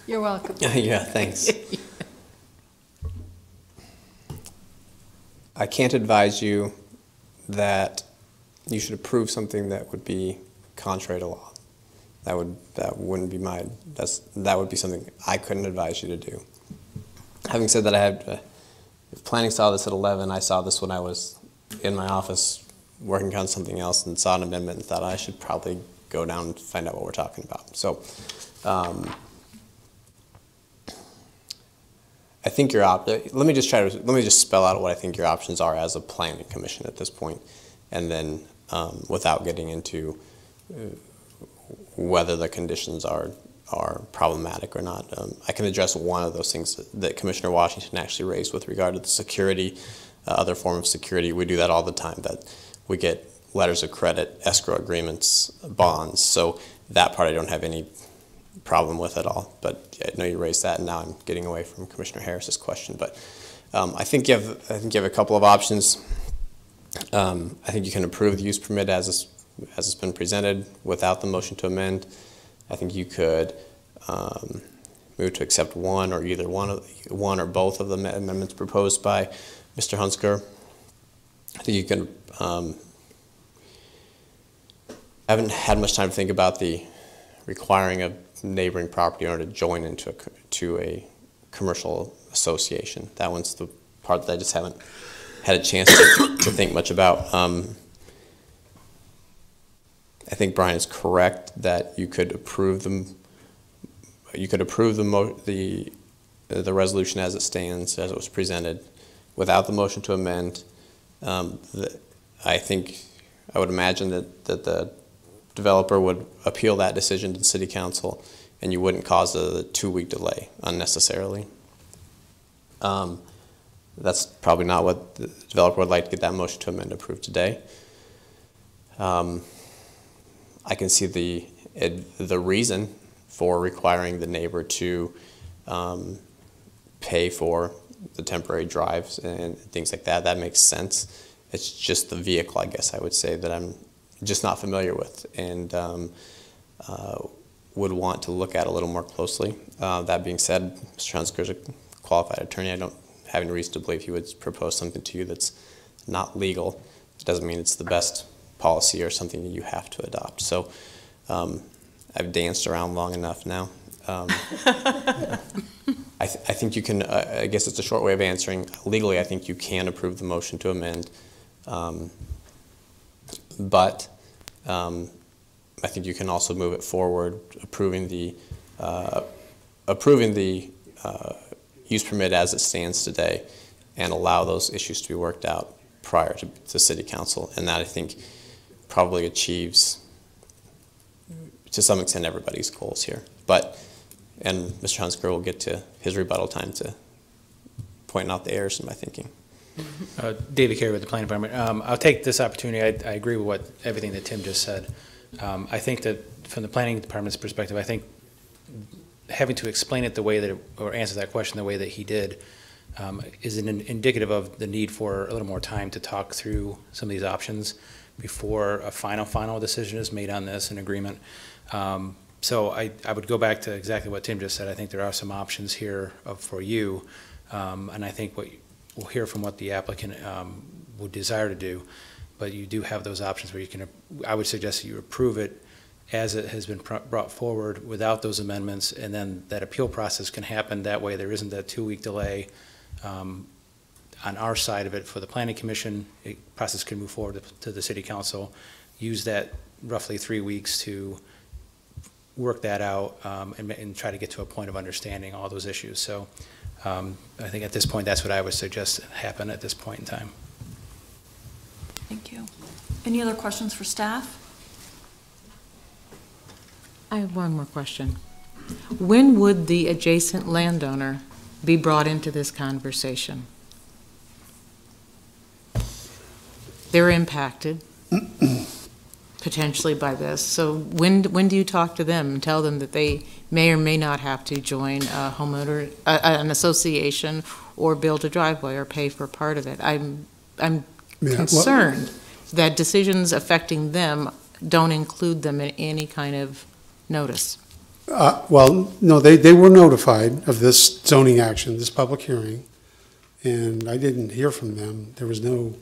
You're welcome. Yeah, thanks. I can't advise you that you should approve something that would be contrary to law. That would be something I couldn't advise you to do. Having said that, if planning saw this at 11, I saw this when I was in my office working on something else and saw an amendment and thought I should probably go down and find out what we're talking about. So I think let me just spell out what I think your options are as a planning commission at this point, and then without getting into whether the conditions are problematic or not. I can address one of those things that Commissioner Washington actually raised with regard to the security, other form of security. We do that all the time, that we get letters of credit, escrow agreements, bonds. So that part I don't have any problem with at all. But I know you raised that, and now I'm getting away from Commissioner Harris's question. But I think you have a couple of options. I think you can approve the use permit as it's been presented without the motion to amend. I think you could move to accept one or both of the amendments proposed by Mr. Hunsker. I think you can. I haven't had much time to think about the requiring a neighboring property owner to join into a commercial association. That one's the part that I just haven't had a chance to think much about. I think Brian is correct that you could approve the resolution as it stands, as it was presented, without the motion to amend. I would imagine that the developer would appeal that decision to the City Council, and you wouldn't cause a 2-week delay unnecessarily. That's probably not what the developer would like to get that motion to amend approved today. I can see the reason for requiring the neighbor to pay for the temporary drives and things like that. That makes sense. It's just the vehicle, I guess I would say, that I'm just not familiar with and would want to look at a little more closely. That being said, Mr. Hunsker is a qualified attorney. I don't have any reason to believe he would propose something to you that's not legal. It doesn't mean it's the best policy or something that you have to adopt. So I've danced around long enough now. I think you can, I guess it's a short way of answering. Legally, I think you can approve the motion to amend. But I think you can also move it forward, approving the use permit as it stands today, and allow those issues to be worked out prior to City Council. And that, I think, probably achieves, to some extent, everybody's goals here. And Mr. Hunsker will get to his rebuttal time to point out the errors in my thinking. David Carey with the Planning Department. I'll take this opportunity. I agree with everything that Tim just said. I think that from the Planning Department's perspective, I think having to explain it the way that, or answer that question the way that he did, is indicative of the need for a little more time to talk through some of these options before a final decision is made on this, an agreement. So I would go back to exactly what Tim just said. I think there are some options here for you, and I think we'll hear from what the applicant would desire to do, but you do have those options where you can, I would suggest that you approve it as it has been brought forward without those amendments, and then that appeal process can happen. That way there isn't that 2-week delay on our side of it for the Planning Commission. The process can move forward to the City Council. Use that roughly 3 weeks to work that out and try to get to a point of understanding all those issues. So I think at this point, that's what I would suggest happen at this point in time. Thank you. Any other questions for staff? I have one more question. When would the adjacent landowner be brought into this conversation? They're impacted potentially by this. So when do you talk to them and tell them that they may or may not have to join a homeowner, an association, or build a driveway or pay for part of it? I'm concerned that decisions affecting them don't include them in any kind of notice? Well, no, they were notified of this zoning action, this public hearing, and I didn't hear from them. There was no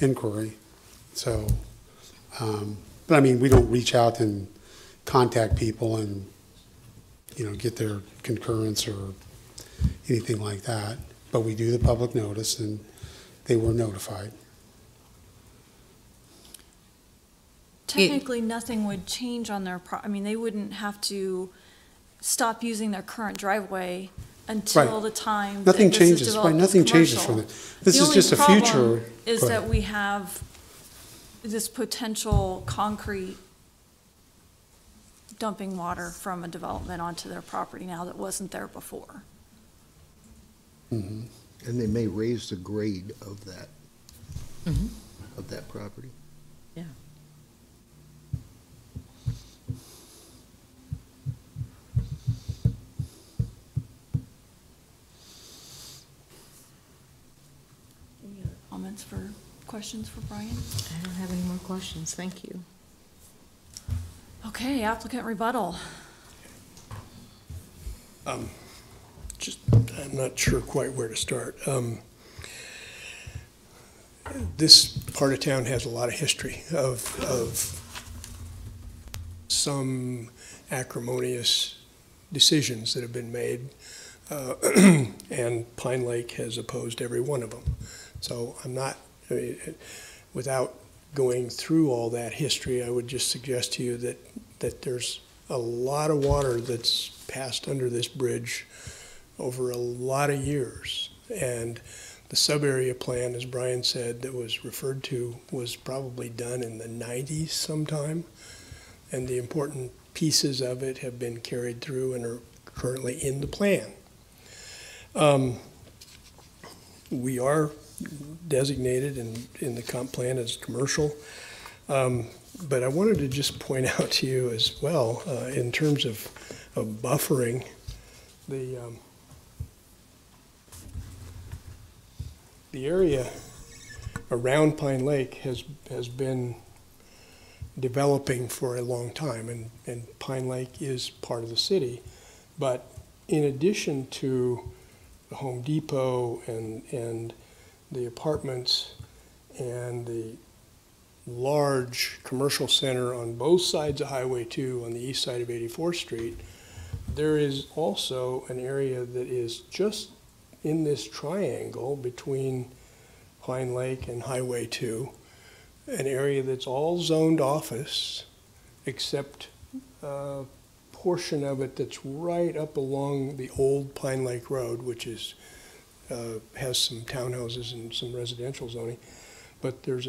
inquiry. So, but I mean, we don't reach out and contact people and, get their concurrence or anything like that. But we do the public notice, and they were notified. Technically, nothing would change on their they wouldn't have to stop using their current driveway until the time that Nothing this is changes, developed right, nothing changes commercial. for them. This is just a The only future. problem is Go ahead. that we have this potential concrete dumping water from a development onto their property now that wasn't there before. And they may raise the grade of that, Mhm. of that property. Yeah. Any other comments questions for Brian? I don't have any more questions, thank you. Okay, applicant rebuttal. I'm not sure quite where to start. This part of town has a lot of history of some acrimonious decisions that have been made, and Pine Lake has opposed every one of them. So without going through all that history, I would just suggest to you that there's a lot of water that's passed under this bridge over a lot of years. And the sub-area plan, as Brian said, that was referred to was probably done in the 90s sometime. And the important pieces of it have been carried through and are currently in the plan. We are designated in the comp plan as commercial. But I wanted to just point out to you as well, in terms of buffering, the area around Pine Lake has been developing for a long time, and Pine Lake is part of the city. But in addition to the Home Depot and the apartments and the large commercial center on both sides of Highway 2 on the east side of 84th Street, there is also an area that is just in this triangle between Pine Lake and Highway 2, an area that's all zoned office except a portion of it that's right up along the old Pine Lake Road, which is has some townhouses and some residential zoning. But there's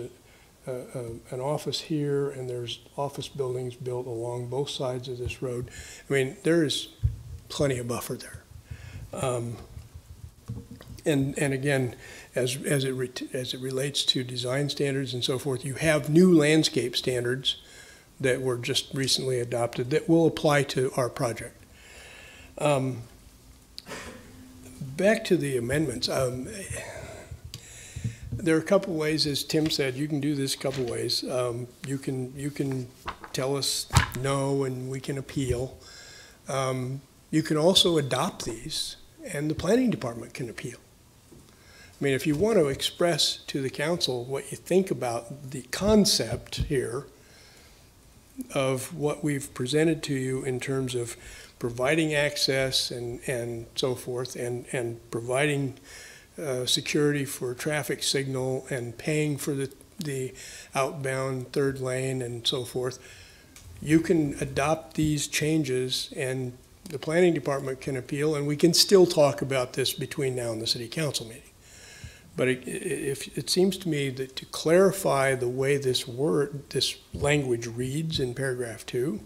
an office here, and there's office buildings built along both sides of this road. I mean, there is plenty of buffer there. And again, as it relates to design standards and so forth, you have new landscape standards that were just recently adopted that will apply to our project. Back to the amendments. There are a couple ways, as Tim said, you can do this a couple ways. You can tell us no, and we can appeal. You can also adopt these, and the planning department can appeal. I mean, if you want to express to the council what you think about the concept here of what we've presented to you in terms of providing access and so forth, and providing security for traffic signal and paying for the outbound third lane and so forth, you can adopt these changes and the planning department can appeal, and we can still talk about this between now and the city council meeting. But it seems to me that to clarify the way this language reads in paragraph 2,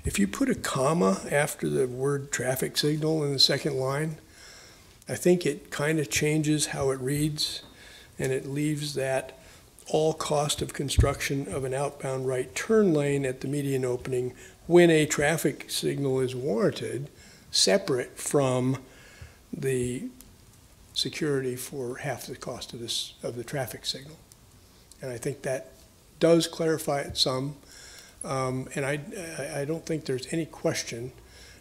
if you put a comma after the word traffic signal in the second line, I think it kind of changes how it reads, and it leaves that all cost of construction of an outbound right turn lane at the median opening when a traffic signal is warranted, separate from the security for half the cost of the traffic signal. And I think that does clarify it some. And I don't think there's any question,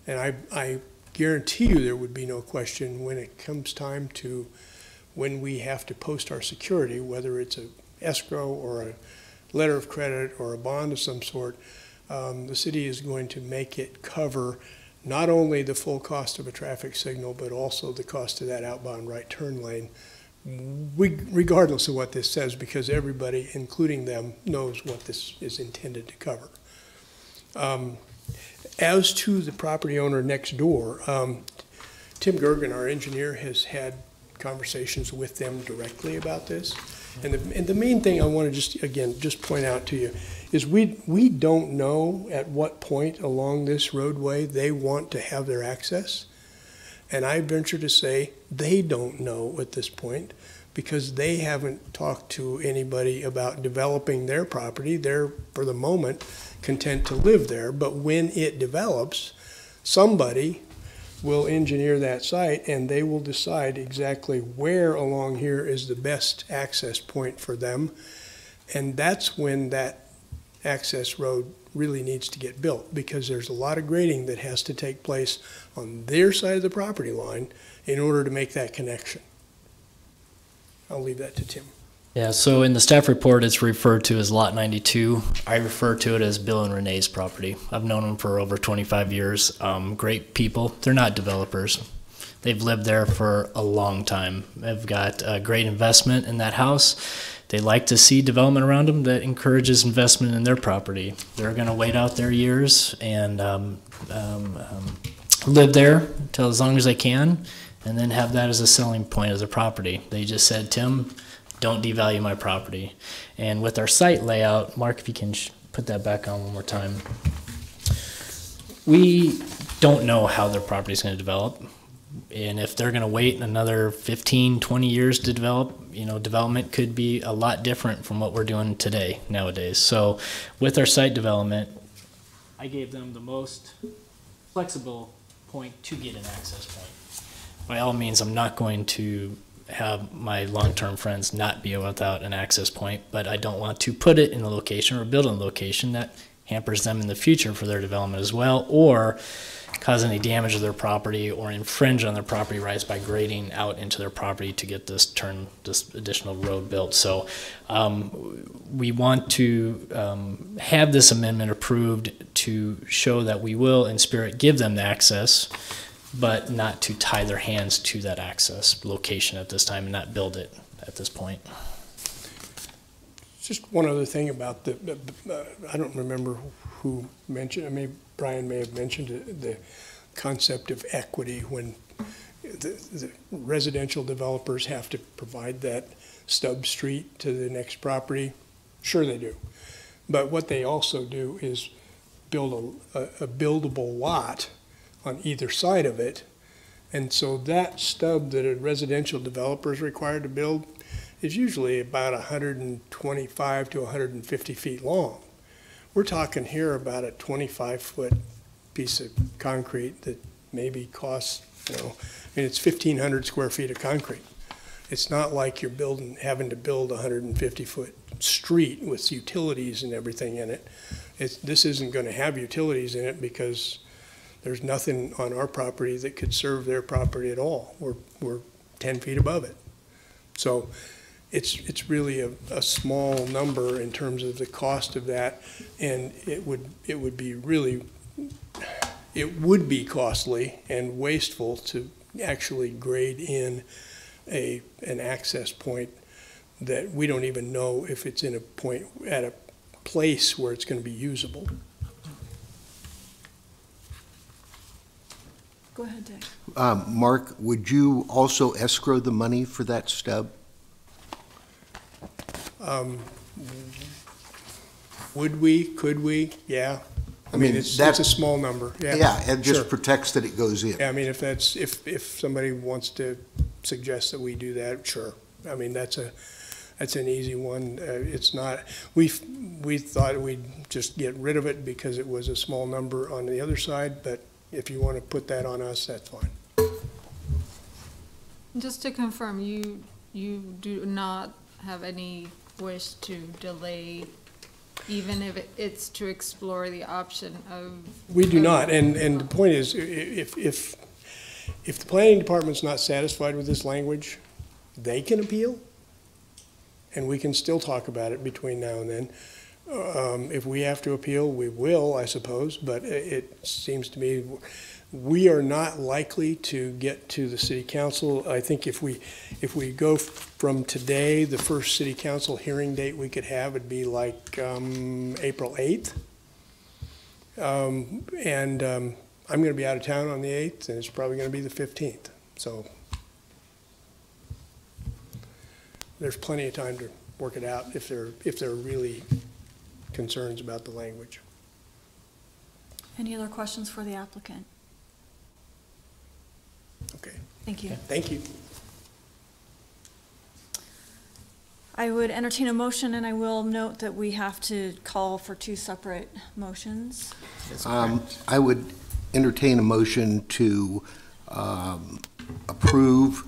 and I guarantee you there would be no question when it comes time to when we have to post our security, whether it's a escrow or a letter of credit or a bond of some sort, the city is going to make it cover not only the full cost of a traffic signal, but also the cost of that outbound right turn lane, regardless of what this says, because everybody, including them, knows what this is intended to cover. As to the property owner next door, Tim Gergen, our engineer, has had conversations with them directly about this. And the main thing I want to just point out to you is we don't know at what point along this roadway they want to have their access. And I venture to say they don't know at this point because they haven't talked to anybody about developing their property. They're, for the moment, content to live there. But when it develops, somebody will engineer that site and they will decide exactly where along here is the best access point for them. And that's when that access road really needs to get built, because there's a lot of grading that has to take place on their side of the property line in order to make that connection. I'll leave that to Tim. Yeah, so in the staff report, it's referred to as Lot 92. I refer to it as Bill and Renee's property. I've known them for over 25 years. Great people. They're not developers. They've lived there for a long time. They've got a great investment in that house. They like to see development around them that encourages investment in their property. They're going to wait out their years and live there until as long as they can, and then have that as a selling point of the property. They just said, Tim, don't devalue my property. And with our site layout, Mark, if you can put that back on one more time. We don't know how their property is going to develop. And if they're going to wait another 15, 20 years to develop, development could be a lot different from what we're doing today, nowadays. So with our site development, I gave them the most flexible point to get an access point. By all means, I'm not going to have my long-term friends not be without an access point, but I don't want to put it in a location or build in a location that hampers them in the future for their development as well, or cause any damage to their property or infringe on their property rights by grading out into their property to get this additional road built. So we want to have this amendment approved to show that we will, in spirit, give them the access, but not to tie their hands to that access location at this time and not build it at this point. Just one other thing about I don't remember who mentioned, I mean, Brian may have mentioned it, the concept of equity when the residential developers have to provide that stub street to the next property. Sure they do. But what they also do is build a buildable lot on either side of it. And so that stub that a residential developer is required to build is usually about 125 to 150 feet long. We're talking here about a 25-foot piece of concrete that maybe costs, I mean, it's 1,500 square feet of concrete. It's not like you're having to build a 150-foot street with utilities and everything in it. This isn't going to have utilities in it because there's nothing on our property that could serve their property at all. We're 10 feet above it. So it's really a small number in terms of the cost of that, and it would be costly and wasteful to actually grade in an access point that we don't even know if it's at a place where it's going to be usable. Go ahead, Dave. Mark, would you also escrow the money for that stub? Would we? Could we? Yeah. I mean, it's a small number. Yeah. Yeah, it just Sure. protects that it goes in. Yeah, I mean, if somebody wants to suggest that we do that, sure. I mean, that's an easy one. It's not. We thought we'd just get rid of it because it was a small number on the other side. But if you want to put that on us, that's fine. Just to confirm, you do not have any wish to delay even if it's to explore the option of. We do not, and the point is, if the planning department's not satisfied with this language, they can appeal, and we can still talk about it between now and then. If we have to appeal, we will, I suppose, but it seems to me we are not likely to get to the city council. I think if we go from today, the first city council hearing date we could have would be like April 8th. I'm going to be out of town on the 8th, and it's probably going to be the 15th. So there's plenty of time to work it out if there are really concerns about the language. Any other questions for the applicant? Okay. Thank you. Thank you. I would entertain a motion, and I will note that we have to call for 2 separate motions. I would entertain a motion to approve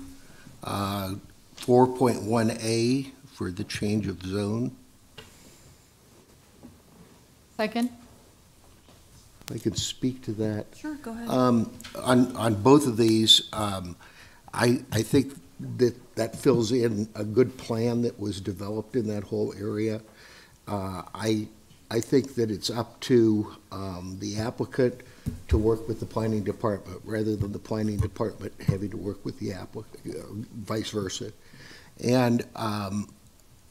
4.1A for the change of zone. Second? I could speak to that. Sure, go ahead. On both of these, I think that fills in a good plan that was developed in that whole area. I think that it's up to the applicant to work with the planning department rather than the planning department having to work with the applicant, vice versa. And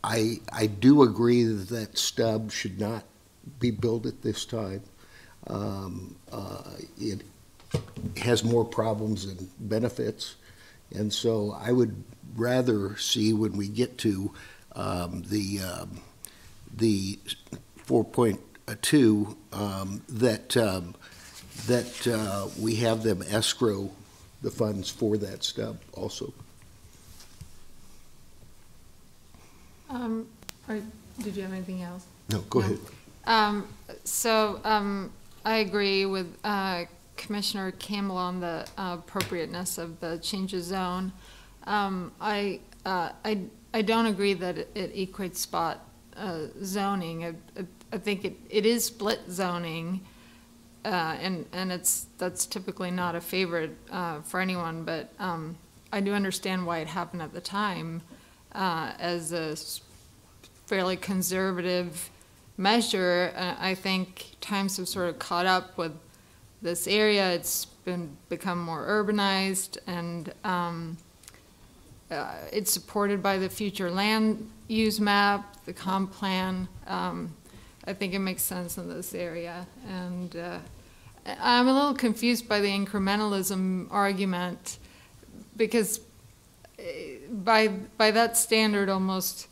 I do agree that stub should not be built at this time. It has more problems than benefits, and so I would rather see when we get to the 4.2 that we have them escrow the funds for that stub also. Or did you have anything else? No, go ahead. I agree with Commissioner Campbell on the appropriateness of the change of zone. I don't agree that it equates spot zoning. I think it is split zoning, and that's typically not a favorite for anyone. But I do understand why it happened at the time as a fairly conservative measure. I think times have sort of caught up with this area. It's become more urbanized, and it's supported by the future land use map, the comp plan. I think it makes sense in this area, and I'm a little confused by the incrementalism argument, because by that standard, almost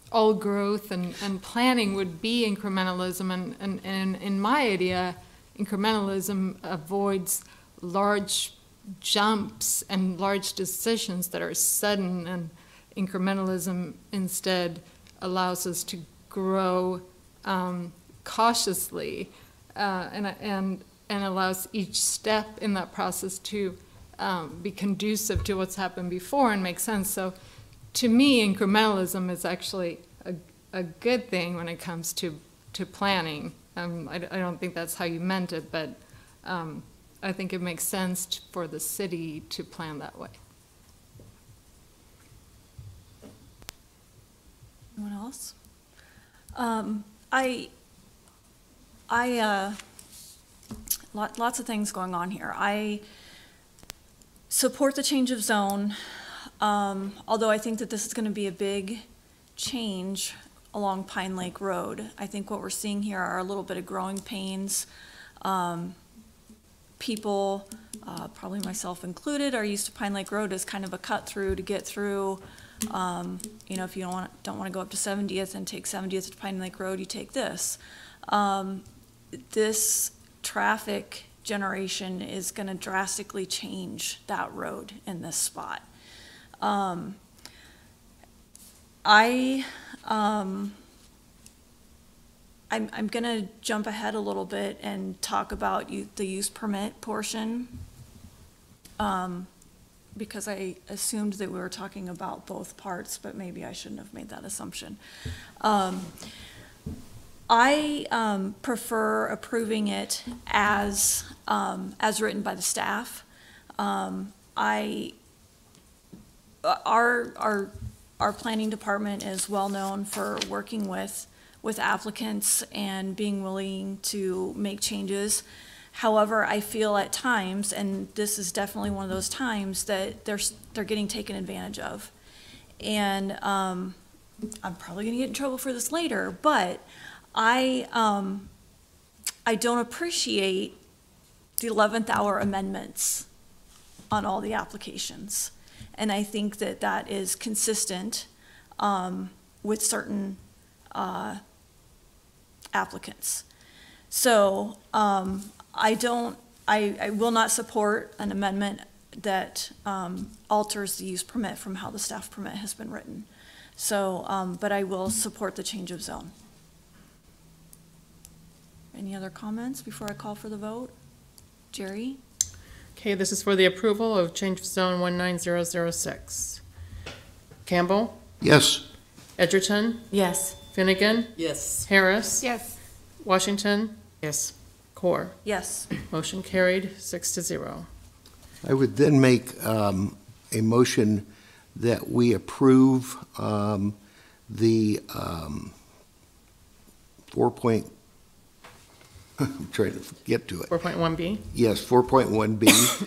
all growth and planning would be incrementalism, and in my idea, incrementalism avoids large jumps and large decisions that are sudden, and incrementalism instead allows us to grow cautiously, and allows each step in that process to be conducive to what's happened before and make sense. So to me, incrementalism is actually a good thing when it comes to planning. I don't think that's how you meant it, but I think it makes sense for the city to plan that way. Anyone else? Lots of things going on here. I support the change of zone, although I think that this is going to be a big change along Pine Lake Road. I think what we're seeing here are a little bit of growing pains. People, probably myself included, are used to Pine Lake Road as kind of a cut through to get through. If you don't want to go up to 70th and take 70th to Pine Lake Road, you take this. This traffic generation is going to drastically change that road in this spot. I'm going to jump ahead a little bit and talk about the use permit portion, because I assumed that we were talking about both parts, but maybe I shouldn't have made that assumption. I prefer approving it as written by the staff. Our planning department is well-known for working with applicants and being willing to make changes. However, I feel at times, and this is definitely one of those times, that they're getting taken advantage of. And I'm probably gonna get in trouble for this later, but I don't appreciate the 11th hour amendments on all the applications. And I think that that is consistent with certain applicants. So I will not support an amendment that alters the use permit from how the staff permit has been written. So, but I will support the change of zone. Any other comments before I call for the vote? Jerry? Okay, this is for the approval of change of zone 19006. Campbell? Yes. Edgerton? Yes. Finnegan? Yes. Harris? Yes. Washington? Yes. Core? Yes. Motion carried, 6-0. I would then make a motion that we approve the 4. I'm trying to get to it. 4.1B? Yes, 4.1B.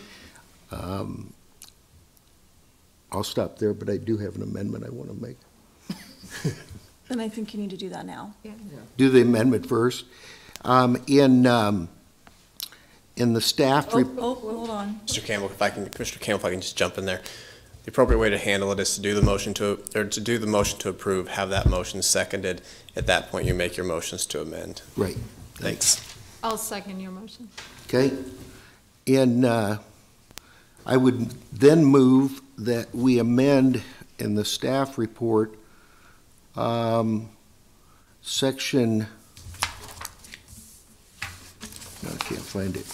I'll stop there, but I do have an amendment I want to make. Then I think you need to do that now. Do the amendment first. In the staff Hold on. Mr. Campbell, if I can just jump in there. The appropriate way to handle it is to do the motion to approve, have that motion seconded. At that point, you make your motions to amend. Right. Thanks. I'll second your motion. Okay. And I would then move that we amend in the staff report section, no, I can't find it,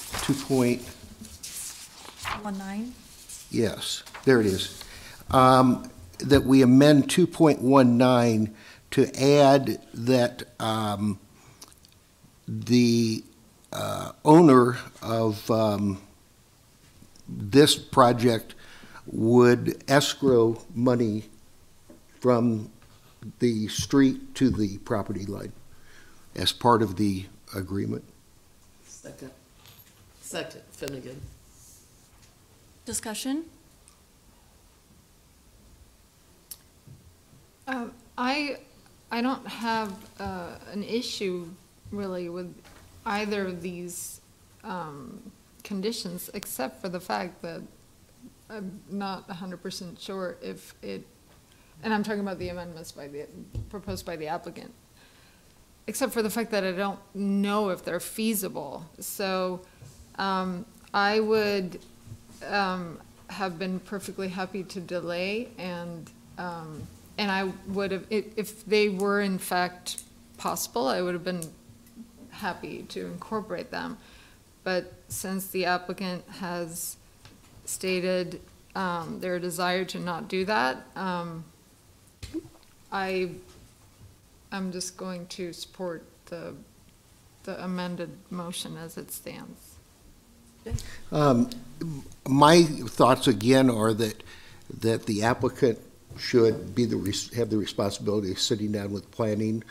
19. Yes, there it is. That we amend 2.19 to add that the owner of this project would escrow money from the street to the property line as part of the agreement. Second, Finnegan. Discussion? I don't have an issue really with either of these conditions, except for the fact that I'm not 100% sure if it, and I'm talking about the amendments proposed by the applicant, except for the fact that I don't know if they're feasible. So I would have been perfectly happy to delay, and I would have, if they were in fact possible, I would have been happy to incorporate them. But since the applicant has stated their desire to not do that, I'm just going to support the amended motion as it stands. My thoughts again are that the applicant should have the responsibility of sitting down with planning,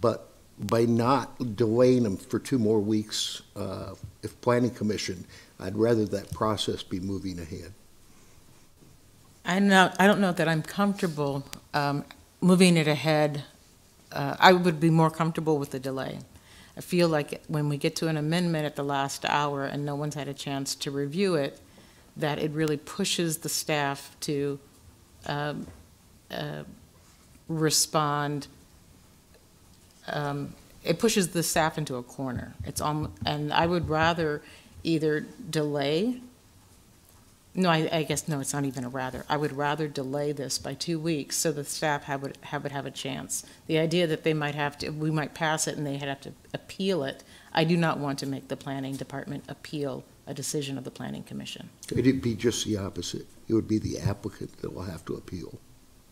but by not delaying them for 2 more weeks, if planning commission, I'd rather that process be moving ahead. I don't know that I'm comfortable moving it ahead. I would be more comfortable with the delay. I feel like when we get to an amendment at the last hour and no one's had a chance to review it, that it really pushes the staff to respond. It pushes the staff into a corner. And I would rather either delay. No, I guess, no, it's not even a rather. I would rather delay this by 2 weeks so the staff would have a chance. The idea that they might have to, we might pass it and they have to appeal it, I do not want to make the planning department appeal a decision of the planning commission. It'd be just the opposite. It would be the applicant that will have to appeal,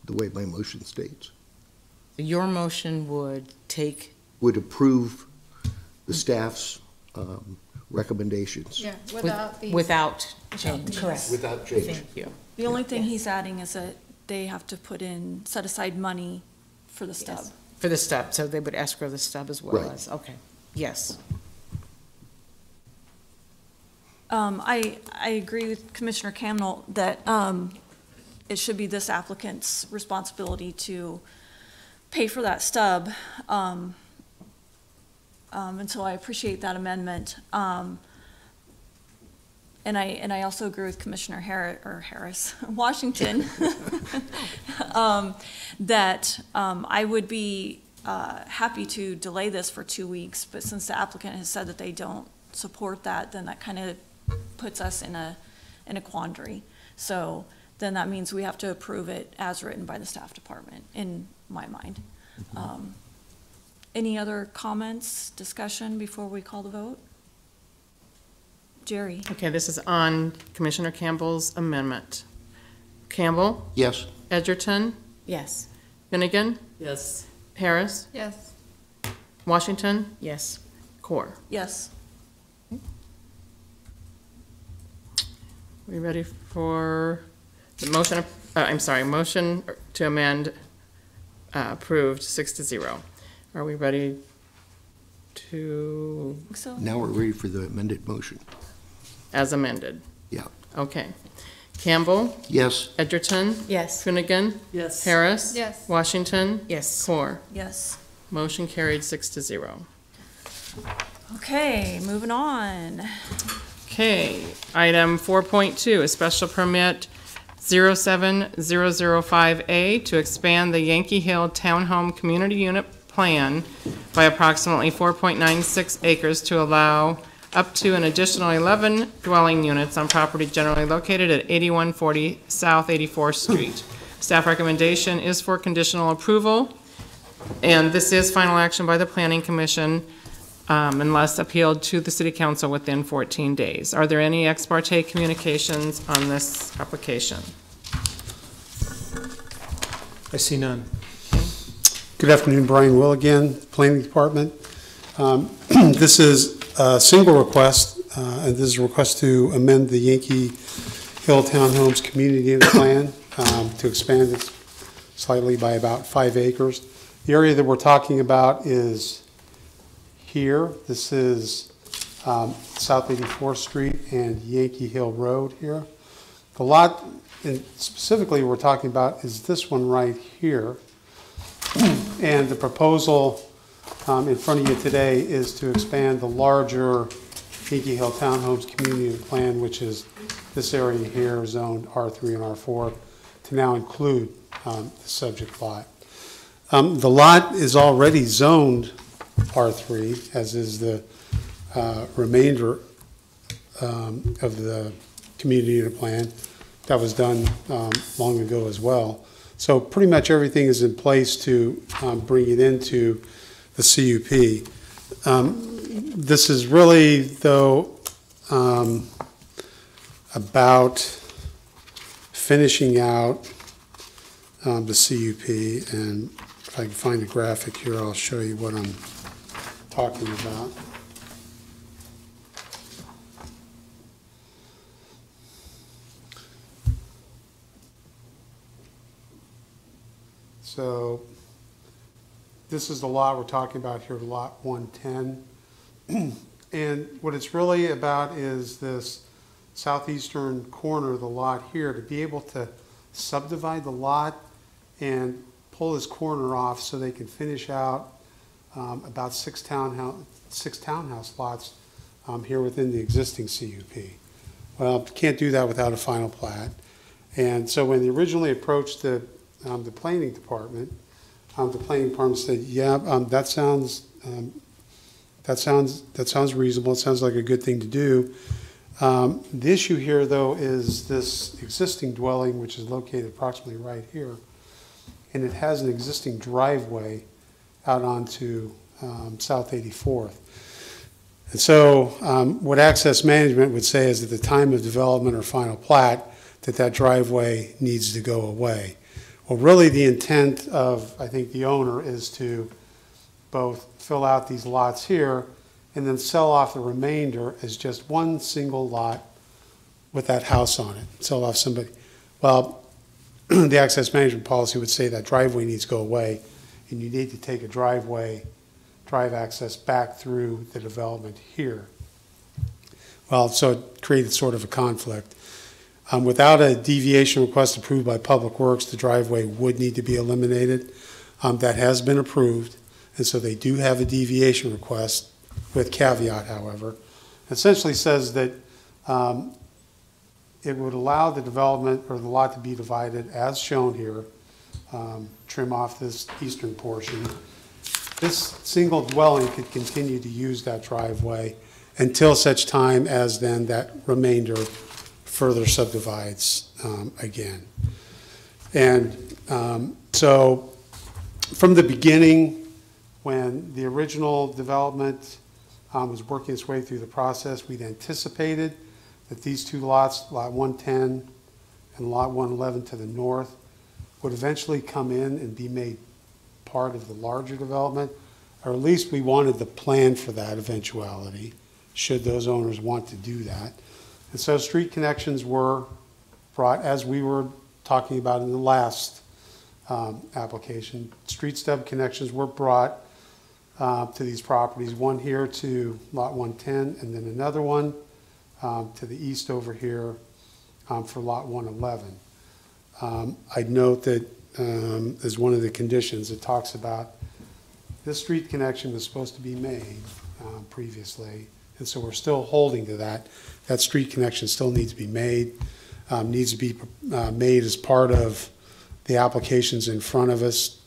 the way my motion states. Your motion would take would approve the staff's recommendations. Yeah, without these. Without change. Correct. Without change. Thank you. The only thing he's adding is that they have to set aside money for the stub. For the stub, so they would escrow the stub as well Right. as, okay, yes. I agree with Commissioner Camnell that it should be this applicant's responsibility to pay for that stub. And so I appreciate that amendment. And I also agree with Commissioner Harris, Washington, that I would be happy to delay this for 2 weeks, but since the applicant has said that they don't support that, then that kind of puts us in a quandary. So then that means we have to approve it as written by the staff department, in my mind. Any other comments, discussion before we call the vote? Jerry? Okay, this is on Commissioner Campbell's amendment. Campbell? Yes. Edgerton? Yes. Finnegan? Yes. Harris? Yes. Washington? Yes. Core. Yes. We ready for the motion? Motion to amend approved 6-0. Are we ready to, So, Now we're ready for the amended motion. as amended? Yeah. Okay. Campbell? Yes. Edgerton? Yes. Finnegan? Yes. Harris? Yes. Washington? Yes. Core. yes. Motion carried 6-0. Okay, moving on. Okay, item 4.2, a special permit 07005A to expand the Yankee Hill Townhome Community Unit Plan by approximately 4.96 acres to allow up to an additional 11 dwelling units on property generally located at 8140 South 84th Street. Staff recommendation is for conditional approval, and this is final action by the Planning Commission unless appealed to the City Council within 14 days. Are there any ex parte communications on this application? I see none. Good afternoon, Brian Will again, Planning Department. This is a single request, and this is a request to amend the Yankee Hill Townhomes Community Unit Plan to expand it slightly by about 5 acres. The area that we're talking about is here. This is South 84th Street and Yankee Hill Road here. The lot, and specifically we're talking about, is this one right here. And the proposal in front of you today is to expand the larger Yankee Hill Townhomes Community Unit Plan, which is this area here, zoned R3 and R4, to now include the subject lot. The lot is already zoned R3, as is the remainder of the community unit plan. That was done long ago as well. So pretty much everything is in place to bring it into the CUP. This is really, though, about finishing out the CUP, and if I can find a graphic here, I'll show you what I'm talking about. So this is the lot we're talking about here, lot 110. And what it's really about is this southeastern corner of the lot here, to be able to subdivide the lot and pull this corner off so they can finish out about six townhouse lots here within the existing CUP. Well, can't do that without a final plat. And so when they originally approached the planning department, the planning department said, "Yeah, that sounds reasonable. It sounds like a good thing to do." The issue here, though, is this existing dwelling, which is located approximately right here, and it has an existing driveway out onto South 84th. And so what Access Management would say is at the time of development or final plat, that driveway needs to go away. Well, really the intent of, I think, the owner is to both fill out these lots here and then sell off the remainder as just one single lot with that house on it, sell off somebody. Well, the access management policy would say that driveway needs to go away, and you need to take a drive access back through the development here. Well, so it created sort of a conflict. Without a deviation request approved by Public Works, the driveway would need to be eliminated. That has been approved, and so they do have a deviation request with caveat, however. Essentially says that it would allow the development or the lot to be divided as shown here, trim off this eastern portion. This single dwelling could continue to use that driveway until such time as then that remainder further subdivides again. And so from the beginning, when the original development was working its way through the process, we'd anticipated that these two lots, Lot 110 and Lot 111 to the north, would eventually come in and be made part of the larger development, or at least we wanted the plan for that eventuality, should those owners want to do that. And so street connections were brought, as we were talking about in the last application. Street stub connections were brought to these properties, one here to Lot 110, and then another one to the east over here for Lot 111. I'd note that as one of the conditions, it talks about this street connection was supposed to be made previously, and so we're still holding to that. That street connection still needs to be made, needs to be made as part of the applications in front of us,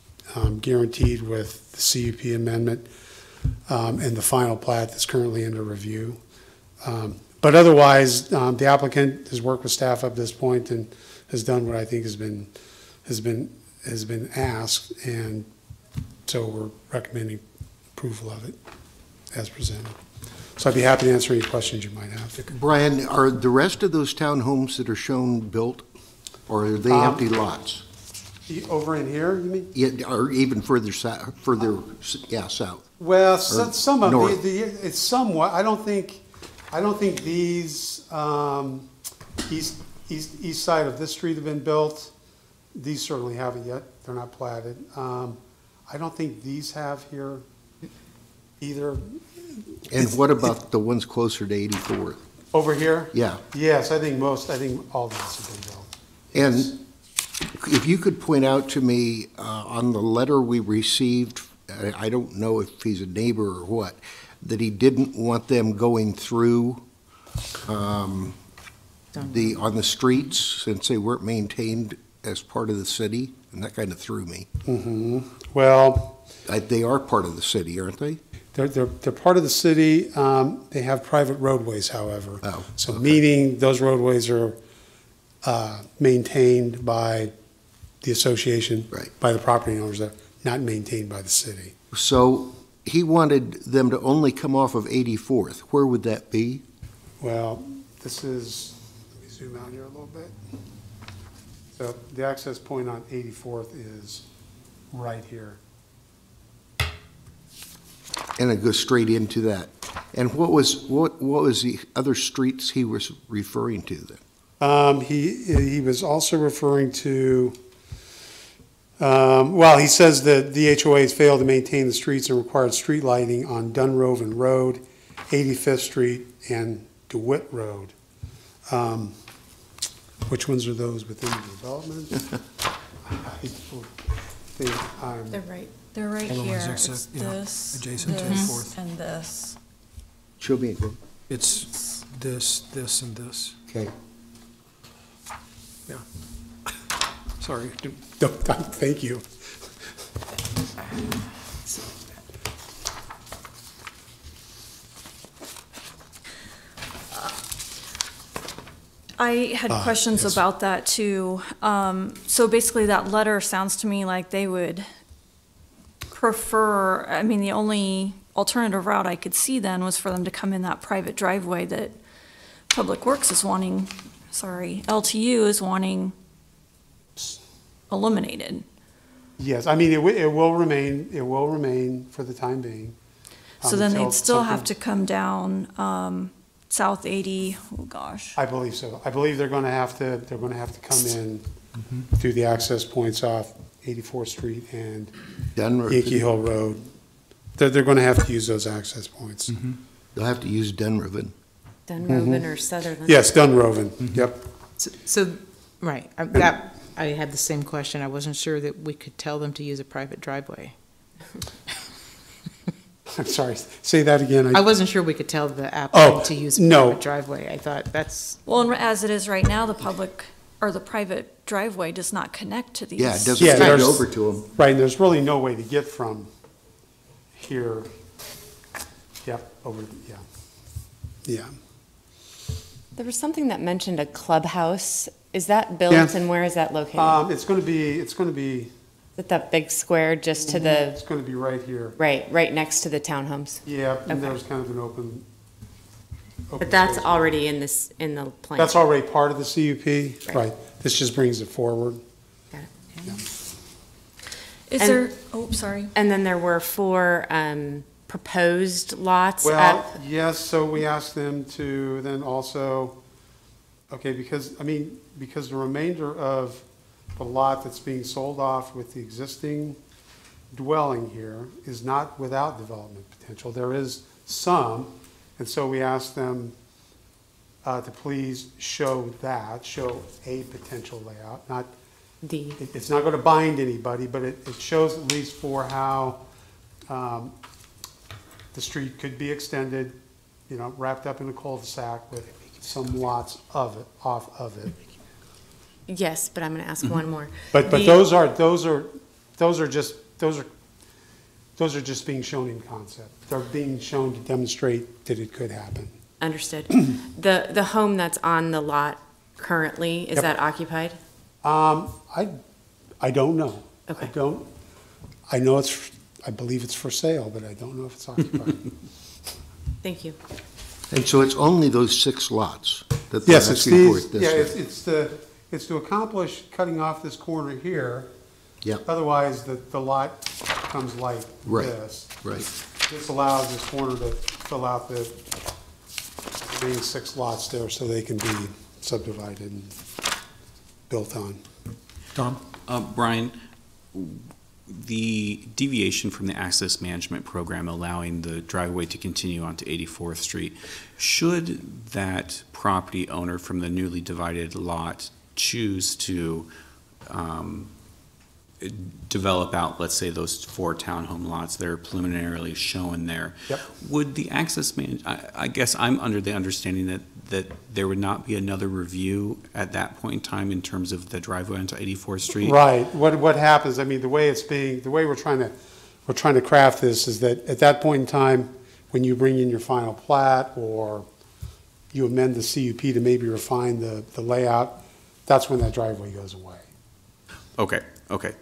guaranteed with the CUP amendment and the final plat that's currently under review. But otherwise, the applicant has worked with staff up to this point and has done what I think has been asked, and so we're recommending approval of it as presented. So I'd be happy to answer any questions you might have. Brian, are the rest of those townhomes that are shown built, or are they empty lots? Over in here, you mean? Yeah, or even further south, south. Well, some of north. it's somewhat. I don't think these east side of this street have been built. These certainly haven't yet. They're not platted. I don't think these have here either. And what about the ones closer to 84th? Over here? Yeah. Yes, I think all of these have been built. And if you could point out to me on the letter we received, I don't know if he's a neighbor or what, that he didn't want them going through on the streets since they weren't maintained as part of the city, and that kind of threw me. Mm-hmm. Well, they are part of the city, aren't they? They're part of the city. They have private roadways, however. Oh, so okay. Meaning those roadways are maintained by the association, right, by the property owners. They're not maintained by the city. So he wanted them to only come off of 84th. Where would that be? Well, this is, let me zoom out here a little bit. So the access point on 84th is right here. And it goes straight into that. And what was the other streets he was referring to then? He was also referring to, well, he says that the HOA has failed to maintain the streets and required street lighting on Dunroven Road, 85th Street, and DeWitt Road. Which ones are those within the development? I think I'm... They're right. They're right here. It's this, adjacent to this, fourth. and this. Show me again. It's this, and this. Okay. Yeah. Sorry. Thank you. I had questions yes. about that too. So basically that letter sounds to me like they would prefer, I mean, the only alternative route I could see then was for them to come in that private driveway that Public Works is wanting, LTU is wanting eliminated. Yes, I mean, it will remain for the time being. So then until they'd still have something- to come down, South 80, oh gosh. I believe so. I believe they're gonna have to come in through the access points off 84th Street and Yankee Hill Road. They're gonna have to use those access points. They'll have to use Dunriven. Dunroven or Sutherland? Yes, Dunroven, yep. So, right, I had the same question. I wasn't sure that we could tell them to use a private driveway. I'm sorry, say that again. I wasn't sure we could tell the applicant to use a no. private driveway. I thought that's. Well, and as it is right now, the public, or the private driveway does not connect to these. Yeah, it doesn't get over to them. Right, and there's really no way to get from here, over, yeah. There was something that mentioned a clubhouse. Is that built Yeah. and where is that located? It's gonna be. Is it that big square just to the, It's gonna be right here. right next to the townhomes? Yeah, and Okay. there's kind of an open But that's space. already in the plan? That's already part of the CUP, Right. right. This just brings it forward. Got it. Yeah. Is And- there, oh, sorry. And then there were 4 proposed lots Well, at, yes, so we asked them to then also, okay, because the remainder of the lot that's being sold off with the existing dwelling here is not without development potential. There is some, and so we asked them to please show a potential layout, not, it's not going to bind anybody, but it shows at least for how the street could be extended, wrapped up in a cul-de-sac with some lots off of it. yes, but I'm going to ask one more. But those are just being shown in concept. They're being shown to demonstrate that it could happen. Understood. The home that's on the lot currently, is Yep. that occupied? I don't know. Okay. I believe it's for sale, but I don't know if it's occupied. Thank you. And so it's only those 6 lots that they're Yes, it's asking for these, at this yeah, time. it's to accomplish cutting off this corner here. Yep. Otherwise, the lot comes like Right. this. Right. This allows this corner to fill out the remaining 6 lots there so they can be subdivided and built on. Tom? Brian, the deviation from the access management program allowing the driveway to continue onto 84th Street, should that property owner from the newly divided lot choose to develop out, let's say, those 4 townhome lots that are preliminarily shown there, Yep. would the access I guess I'm under the understanding that there would not be another review at that point in time in terms of the driveway onto 84th Street? Right. What happens, the way we're trying to craft this is that at that point in time, when you bring in your final plat or you amend the CUP to maybe refine the layout, that's when that driveway goes away. Okay.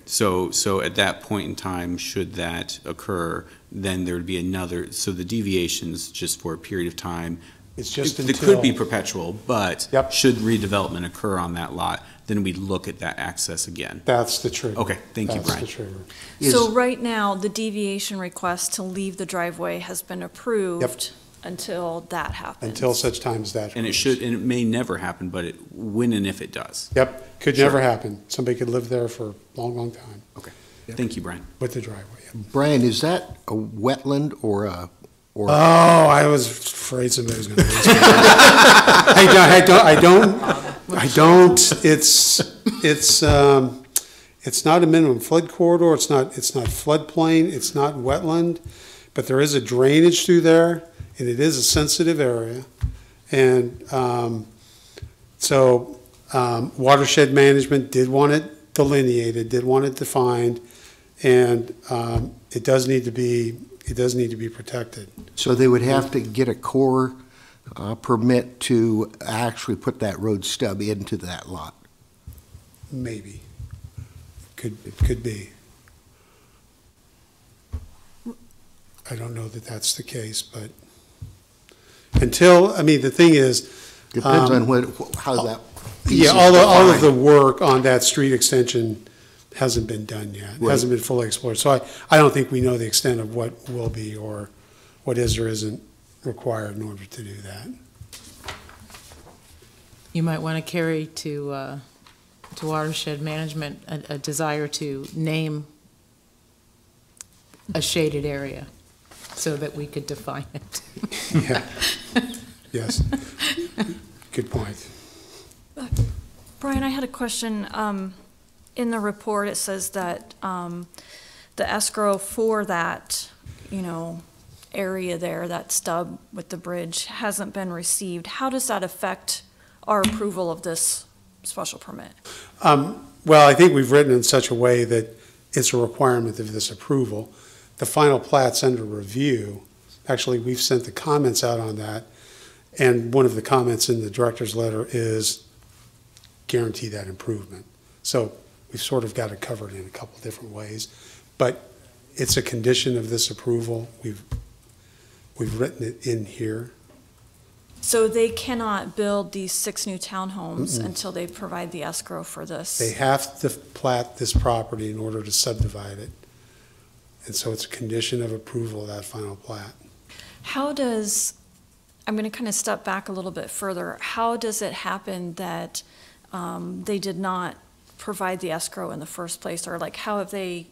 So at that point in time, should that occur, then there would be another, so the deviations just for a period of time. It's just It until. could be perpetual, but Yep. should redevelopment occur on that lot, then we look at that access again. That's the trigger. Okay, thank you, That's Brian. the trigger. So right now, the deviation request to leave the driveway has been approved until that happens. Until such time as that. And it may never happen, but when and if it does. Yep, could Sure. never happen. Somebody could live there for a long, long time Okay, thank you, Brian. with the driveway. Yep. Brian, is that a wetland or a? Oh, I was afraid somebody was going to ask me. I don't. It's not a minimum flood corridor. It's not floodplain. It's not wetland, but there is a drainage through there, and it is a sensitive area. And so watershed management did want it delineated, did want it defined, and it does need to be protected. So they would have to get a core permit to actually put that road stub into that lot? Maybe. Could be. I don't know that that's the case, but the thing is. Depends on how that piece Yeah, is all of the defined. work on that street extension hasn't been done yet. Right. Hasn't been fully explored. So I don't think we know the extent of what will be or what is or isn't required in order to do that. You might want to carry to watershed management a desire to name a shaded area so that we could define it. Yeah. Yes. Good point. Brian, I had a question. In the report, it says that the escrow for that, area there, that stub with the bridge, hasn't been received. How does that affect our approval of this special permit? Well, I think we've written in such a way that it's a requirement of this approval. The final plat's under review. Actually, we've sent the comments out on that, and one of the comments in the director's letter is guarantee that improvement. So we've sort of got it covered in a couple different ways, but it's a condition of this approval. We've written it in here. So they cannot build these 6 new townhomes until they provide the escrow for this? They have to plat this property in order to subdivide it. And so it's a condition of approval of that final plat. How does, I'm going to kind of step back a little bit further. How does it happen that they did not provide the escrow in the first place? Or like, how have they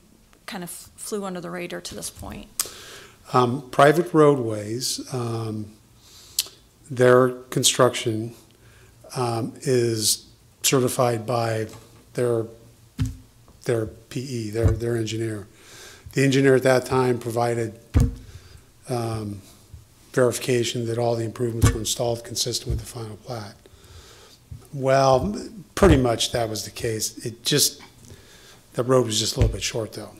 kind of flew under the radar to this point? Private roadways, their construction is certified by their PE, their engineer. The engineer at that time provided verification that all the improvements were installed consistent with the final plat. Well, pretty much that was the case. The road was just a little bit short though.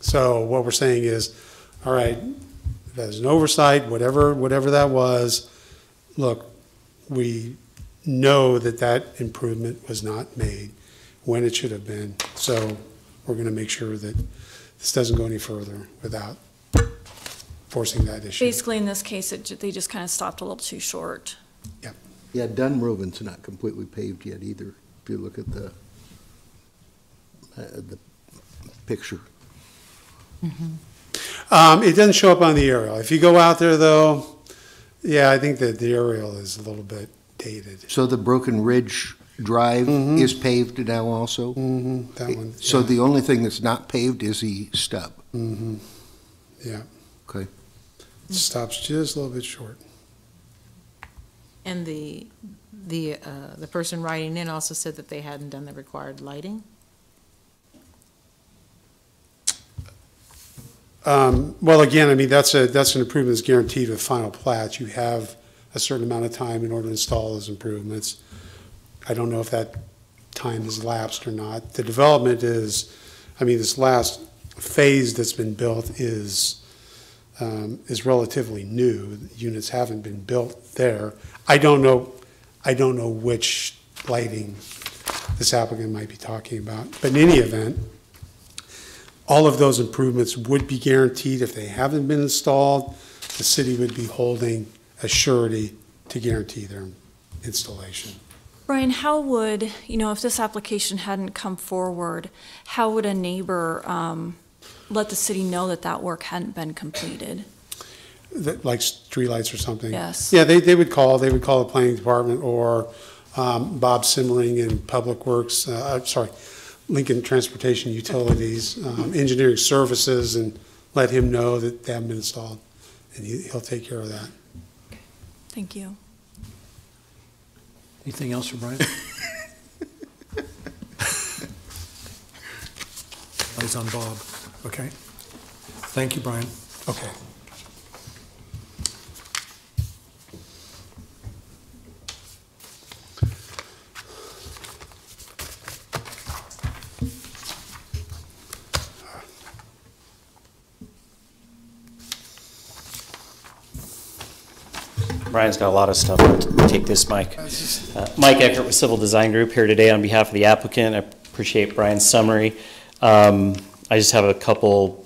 So what we're saying is, all right, there's an oversight, whatever that was. Look, we know that improvement was not made when it should have been. So we're going to make sure that this doesn't go any further without forcing that issue. Basically, in this case, they just kind of stopped a little too short. Yeah. Yeah, Dunroven's not completely paved yet either, if you look at the picture. It doesn't show up on the aerial. If you go out there, though, yeah, I think that the aerial is a little bit dated. So the Broken Ridge Drive is paved now also? That one. So yeah. the only thing that's not paved is the stub? Yeah. Okay. It stops just a little bit short. And the person writing in also said that they hadn't done the required lighting? Well, again, I mean, that's an improvement that's guaranteed with final plat. You have a certain amount of time in order to install those improvements. I don't know if that time has lapsed or not. The development is, I mean, this last phase that's been built is relatively new. The units haven't been built there. I don't know which lighting this applicant might be talking about, but in any event, all of those improvements would be guaranteed. If they haven't been installed, the city would be holding a surety to guarantee their installation. Brian, how would, if this application hadn't come forward, how would a neighbor let the city know that work hadn't been completed? Like streetlights or something? Yes. Yeah, they would call. They would call the planning department or Bob Simmering in Public Works, Lincoln Transportation Utilities, Engineering Services, and let him know that they haven't been installed, and he'll take care of that. Thank you. Anything else for Brian? Eyes on Bob. Okay. Thank you, Brian. Okay. Brian's got a lot of stuff. I'll take this mic. Mike Eckert with Civil Design Group here today on behalf of the applicant. I appreciate Brian's summary. I just have a couple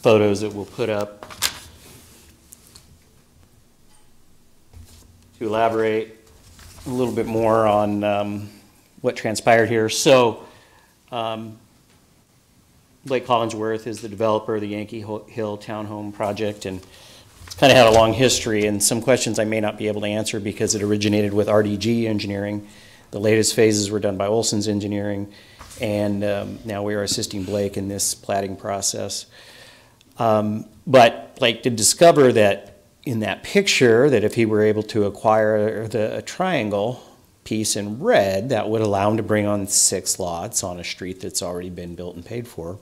photos that we'll put up to elaborate a little bit more on what transpired here. So Blake Collinsworth is the developer of the Yankee Hill Townhome project, and it's kind of had a long history, and some questions I may not be able to answer because it originated with RDG Engineering. The latest phases were done by Olson's Engineering, and now we are assisting Blake in this platting process. But Blake did discover that in that picture, that if he were able to acquire a triangle piece in red, that would allow him to bring on 6 lots on a street that's already been built and paid for.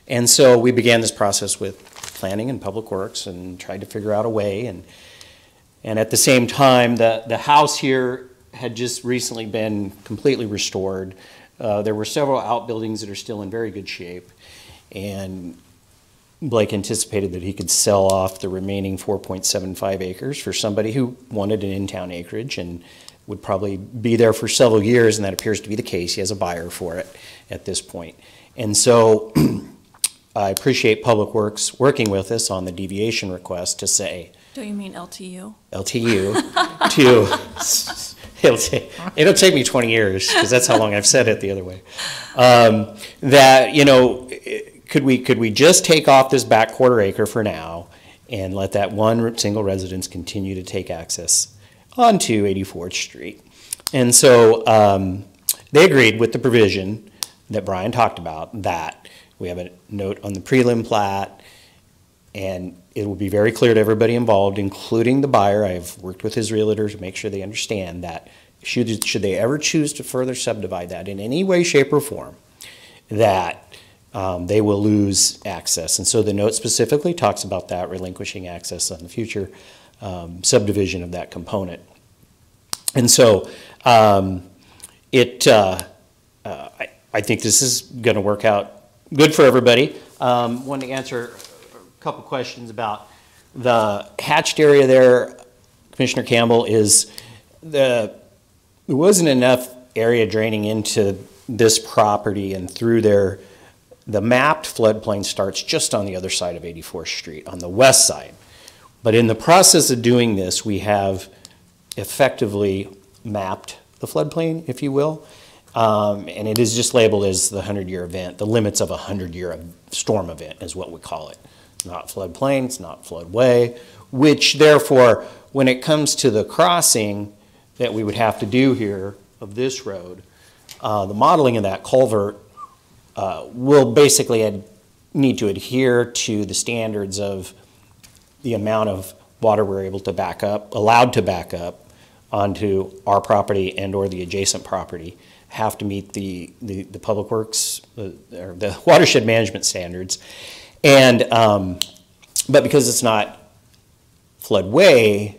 And so we began this process with planning and public works and tried to figure out a way. And at the same time, the house here had just recently been completely restored. There were several outbuildings that are still in very good shape. And Blake anticipated that he could sell off the remaining 4.75 acres for somebody who wanted an in-town acreage and would probably be there for several years, and that appears to be the case. He has a buyer for it at this point. And so I appreciate Public Works working with us on the deviation request to say, Don't you mean LTU? LTU, it'll take me 20 years, because that's how long I've said it the other way, that, you know, could we just take off this back quarter acre for now and let that one single residence continue to take access onto 84th Street? And so they agreed with the provision that Brian talked about, that we have a note on the prelim plat, and it will be very clear to everybody involved, including the buyer. I've worked with his realtor to make sure they understand that should they ever choose to further subdivide that in any way, shape, or form, that they will lose access. And so the note specifically talks about that, relinquishing access on the future subdivision of that component. And so I think this is going to work out good for everybody. Want to answer a couple questions about the hatched area there, Commissioner Campbell, is there wasn't enough area draining into this property and through there. The mapped floodplain starts just on the other side of 84th Street, on the west side. But in the process of doing this, we have effectively mapped the floodplain, if you will, and it is just labeled as the 100-year event. The limits of a 100-year storm event is what we call it. It's not floodplain, it's not floodway, which therefore, when it comes to the crossing that we would have to do here of this road, the modeling of that culvert will basically need to adhere to the standards of the amount of water we're able to back up, allowed to back up onto our property and or the adjacent property, have to meet the public works or the watershed management standards. And but because it's not floodway,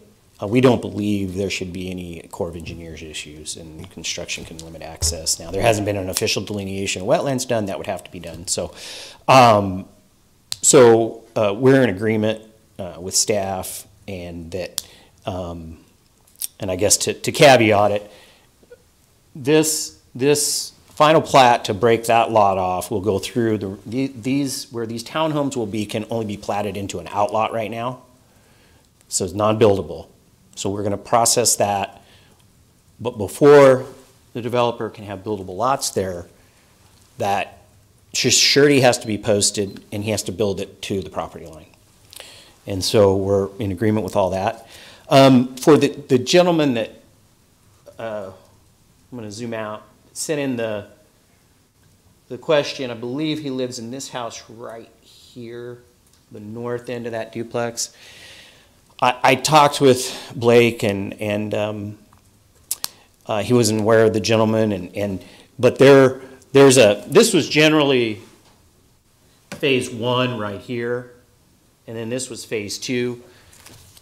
we don't believe there should be any Corps of Engineers issues, and construction can limit access. Now, there hasn't been an official delineation of wetlands done. That would have to be done. So, we're in agreement with staff, and that, and I guess to caveat it, this final plat to break that lot off will go through these where these townhomes will be, can only be platted into an outlot right now, so it's non-buildable. So we're going to process that, but before the developer can have buildable lots there, that surety has to be posted, and he has to build it to the property line. And so we're in agreement with all that. For the gentleman that, I'm going to zoom out, sent in the question, I believe he lives in this house right here, the north end of that duplex. I talked with Blake, and he wasn't aware of the gentleman, but this was generally phase 1 right here, and then this was phase 2.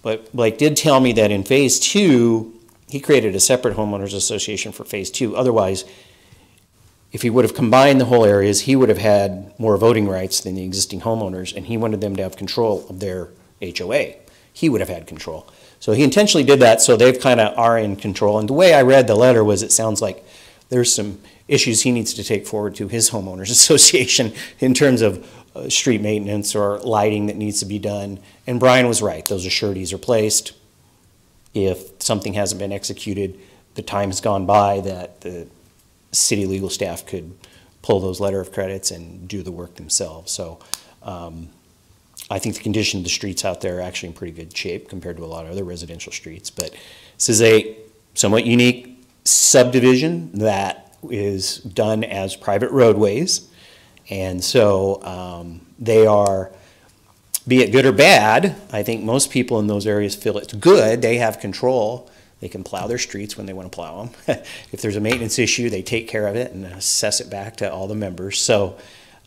But Blake did tell me that in phase 2, he created a separate homeowners association for phase 2. Otherwise, if he would have combined the whole areas, he would have had more voting rights than the existing homeowners, and he wanted them to have control of their HOA. He would have had control. So he intentionally did that, so they've kind of are in control. And the way I read the letter was, it sounds like there's some issues he needs to take forward to his homeowners association in terms of street maintenance or lighting that needs to be done. And Brian was right. Those sureties are placed. If something hasn't been executed, the time has gone by that the city legal staff could pull those letter of credits and do the work themselves. So I think the condition of the streets out there are actually in pretty good shape compared to a lot of other residential streets. But this is a somewhat unique subdivision that is done as private roadways. And so they are, be it good or bad, I think most people in those areas feel it's good. They have control. They can plow their streets when they want to plow them. If there's a maintenance issue, they take care of it and assess it back to all the members. So,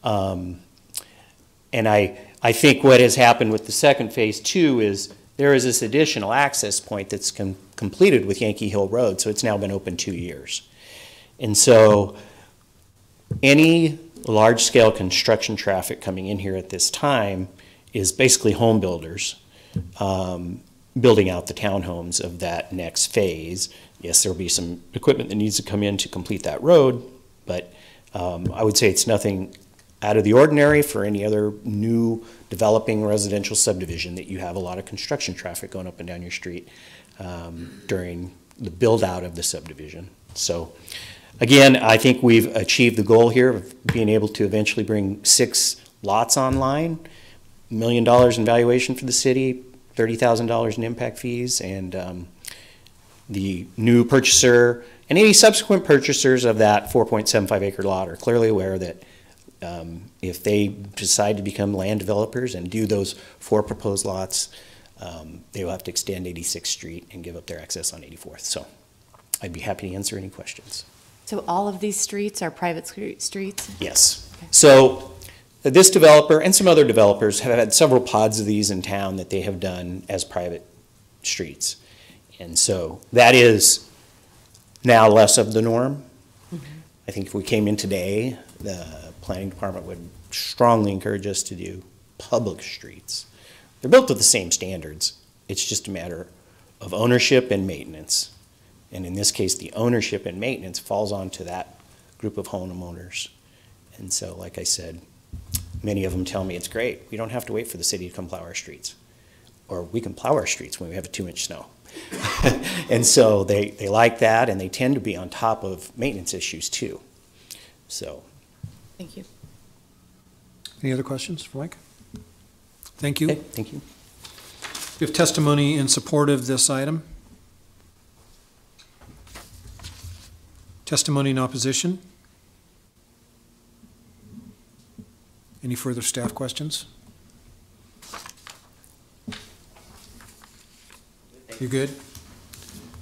and I think what has happened with the second phase too is there is this additional access point that's completed with Yankee Hill Road, so it's now been open 2 years. And so any large-scale construction traffic coming in here at this time is basically home builders building out the townhomes of that next phase. Yes, there'll be some equipment that needs to come in to complete that road, but I would say it's nothing out of the ordinary for any other new developing residential subdivision that you have a lot of construction traffic going up and down your street during the build out of the subdivision. So again, I think we've achieved the goal here of being able to eventually bring 6 lots online, $1 million in valuation for the city, $30,000 in impact fees, and the new purchaser and any subsequent purchasers of that 4.75 acre lot are clearly aware that if they decide to become land developers and do those 4 proposed lots, they will have to extend 86th Street and give up their access on 84th. So I'd be happy to answer any questions. So all of these streets are private streets? Yes. Okay. So this developer and some other developers have had several pods of these in town that they have done as private streets. And so that is now less of the norm. Mm-hmm. I think if we came in today, the planning department would strongly encourage us to do public streets. They're built to the same standards. It's just a matter of ownership and maintenance. And in this case, the ownership and maintenance falls onto that group of homeowners. And so, like I said, many of them tell me it's great. We don't have to wait for the city to come plow our streets. Or we can plow our streets when we have a 2-inch snow. And so they like that, and they tend to be on top of maintenance issues too. So. Thank you. Any other questions for Mike? Thank you. Okay, thank you. We have testimony in support of this item. Testimony in opposition. Any further staff questions? You good?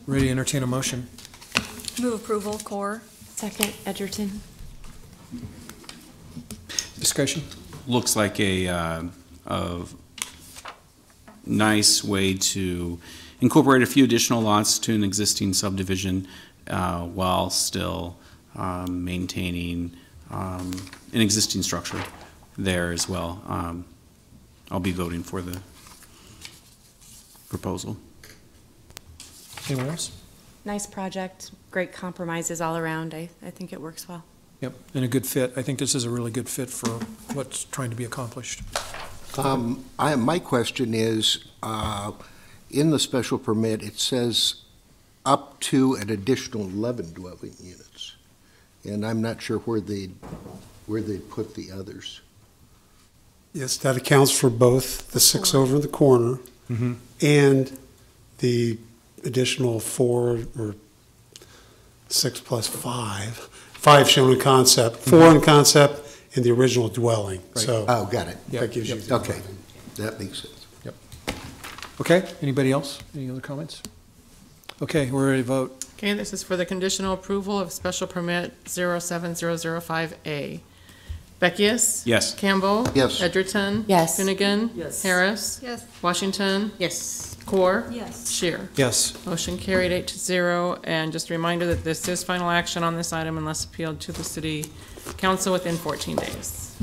Ready to entertain a motion? Move approval, Core. Second, Edgerton. Discussion? Looks like a nice way to incorporate a few additional lots to an existing subdivision while still maintaining an existing structure there as well. I'll be voting for the proposal. Anyone else? Nice project, great compromises all around. I think it works well. Yep, and a good fit. I think this is a really good fit for what's trying to be accomplished. My question is, in the special permit, it says up to an additional 11 dwelling units. And I'm not sure where they put the others. Yes, that accounts for both the 6 over in the corner and the additional 4 or 6 plus 5 shown in concept, 4 in concept, and the original dwelling. Right. So Oh, got it. that gives you. Okay, that makes sense. Yep. Okay, anybody else? Any other comments? Okay, we're ready to vote. Okay, this is for the conditional approval of special permit 07005A. Beckius? Yes. Campbell? Yes. Edgerton? Yes. Finnegan? Yes. Harris? Yes. Washington? Yes. Core? Yes. Shear. Yes. Motion carried 8-0, and just a reminder that this is final action on this item unless appealed to the city council within 14 days.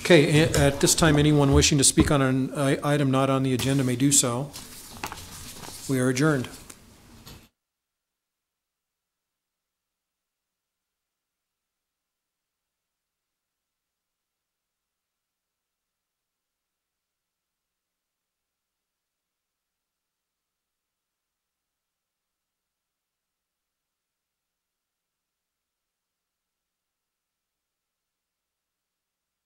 Okay, at this time, anyone wishing to speak on an item not on the agenda may do so. We are adjourned.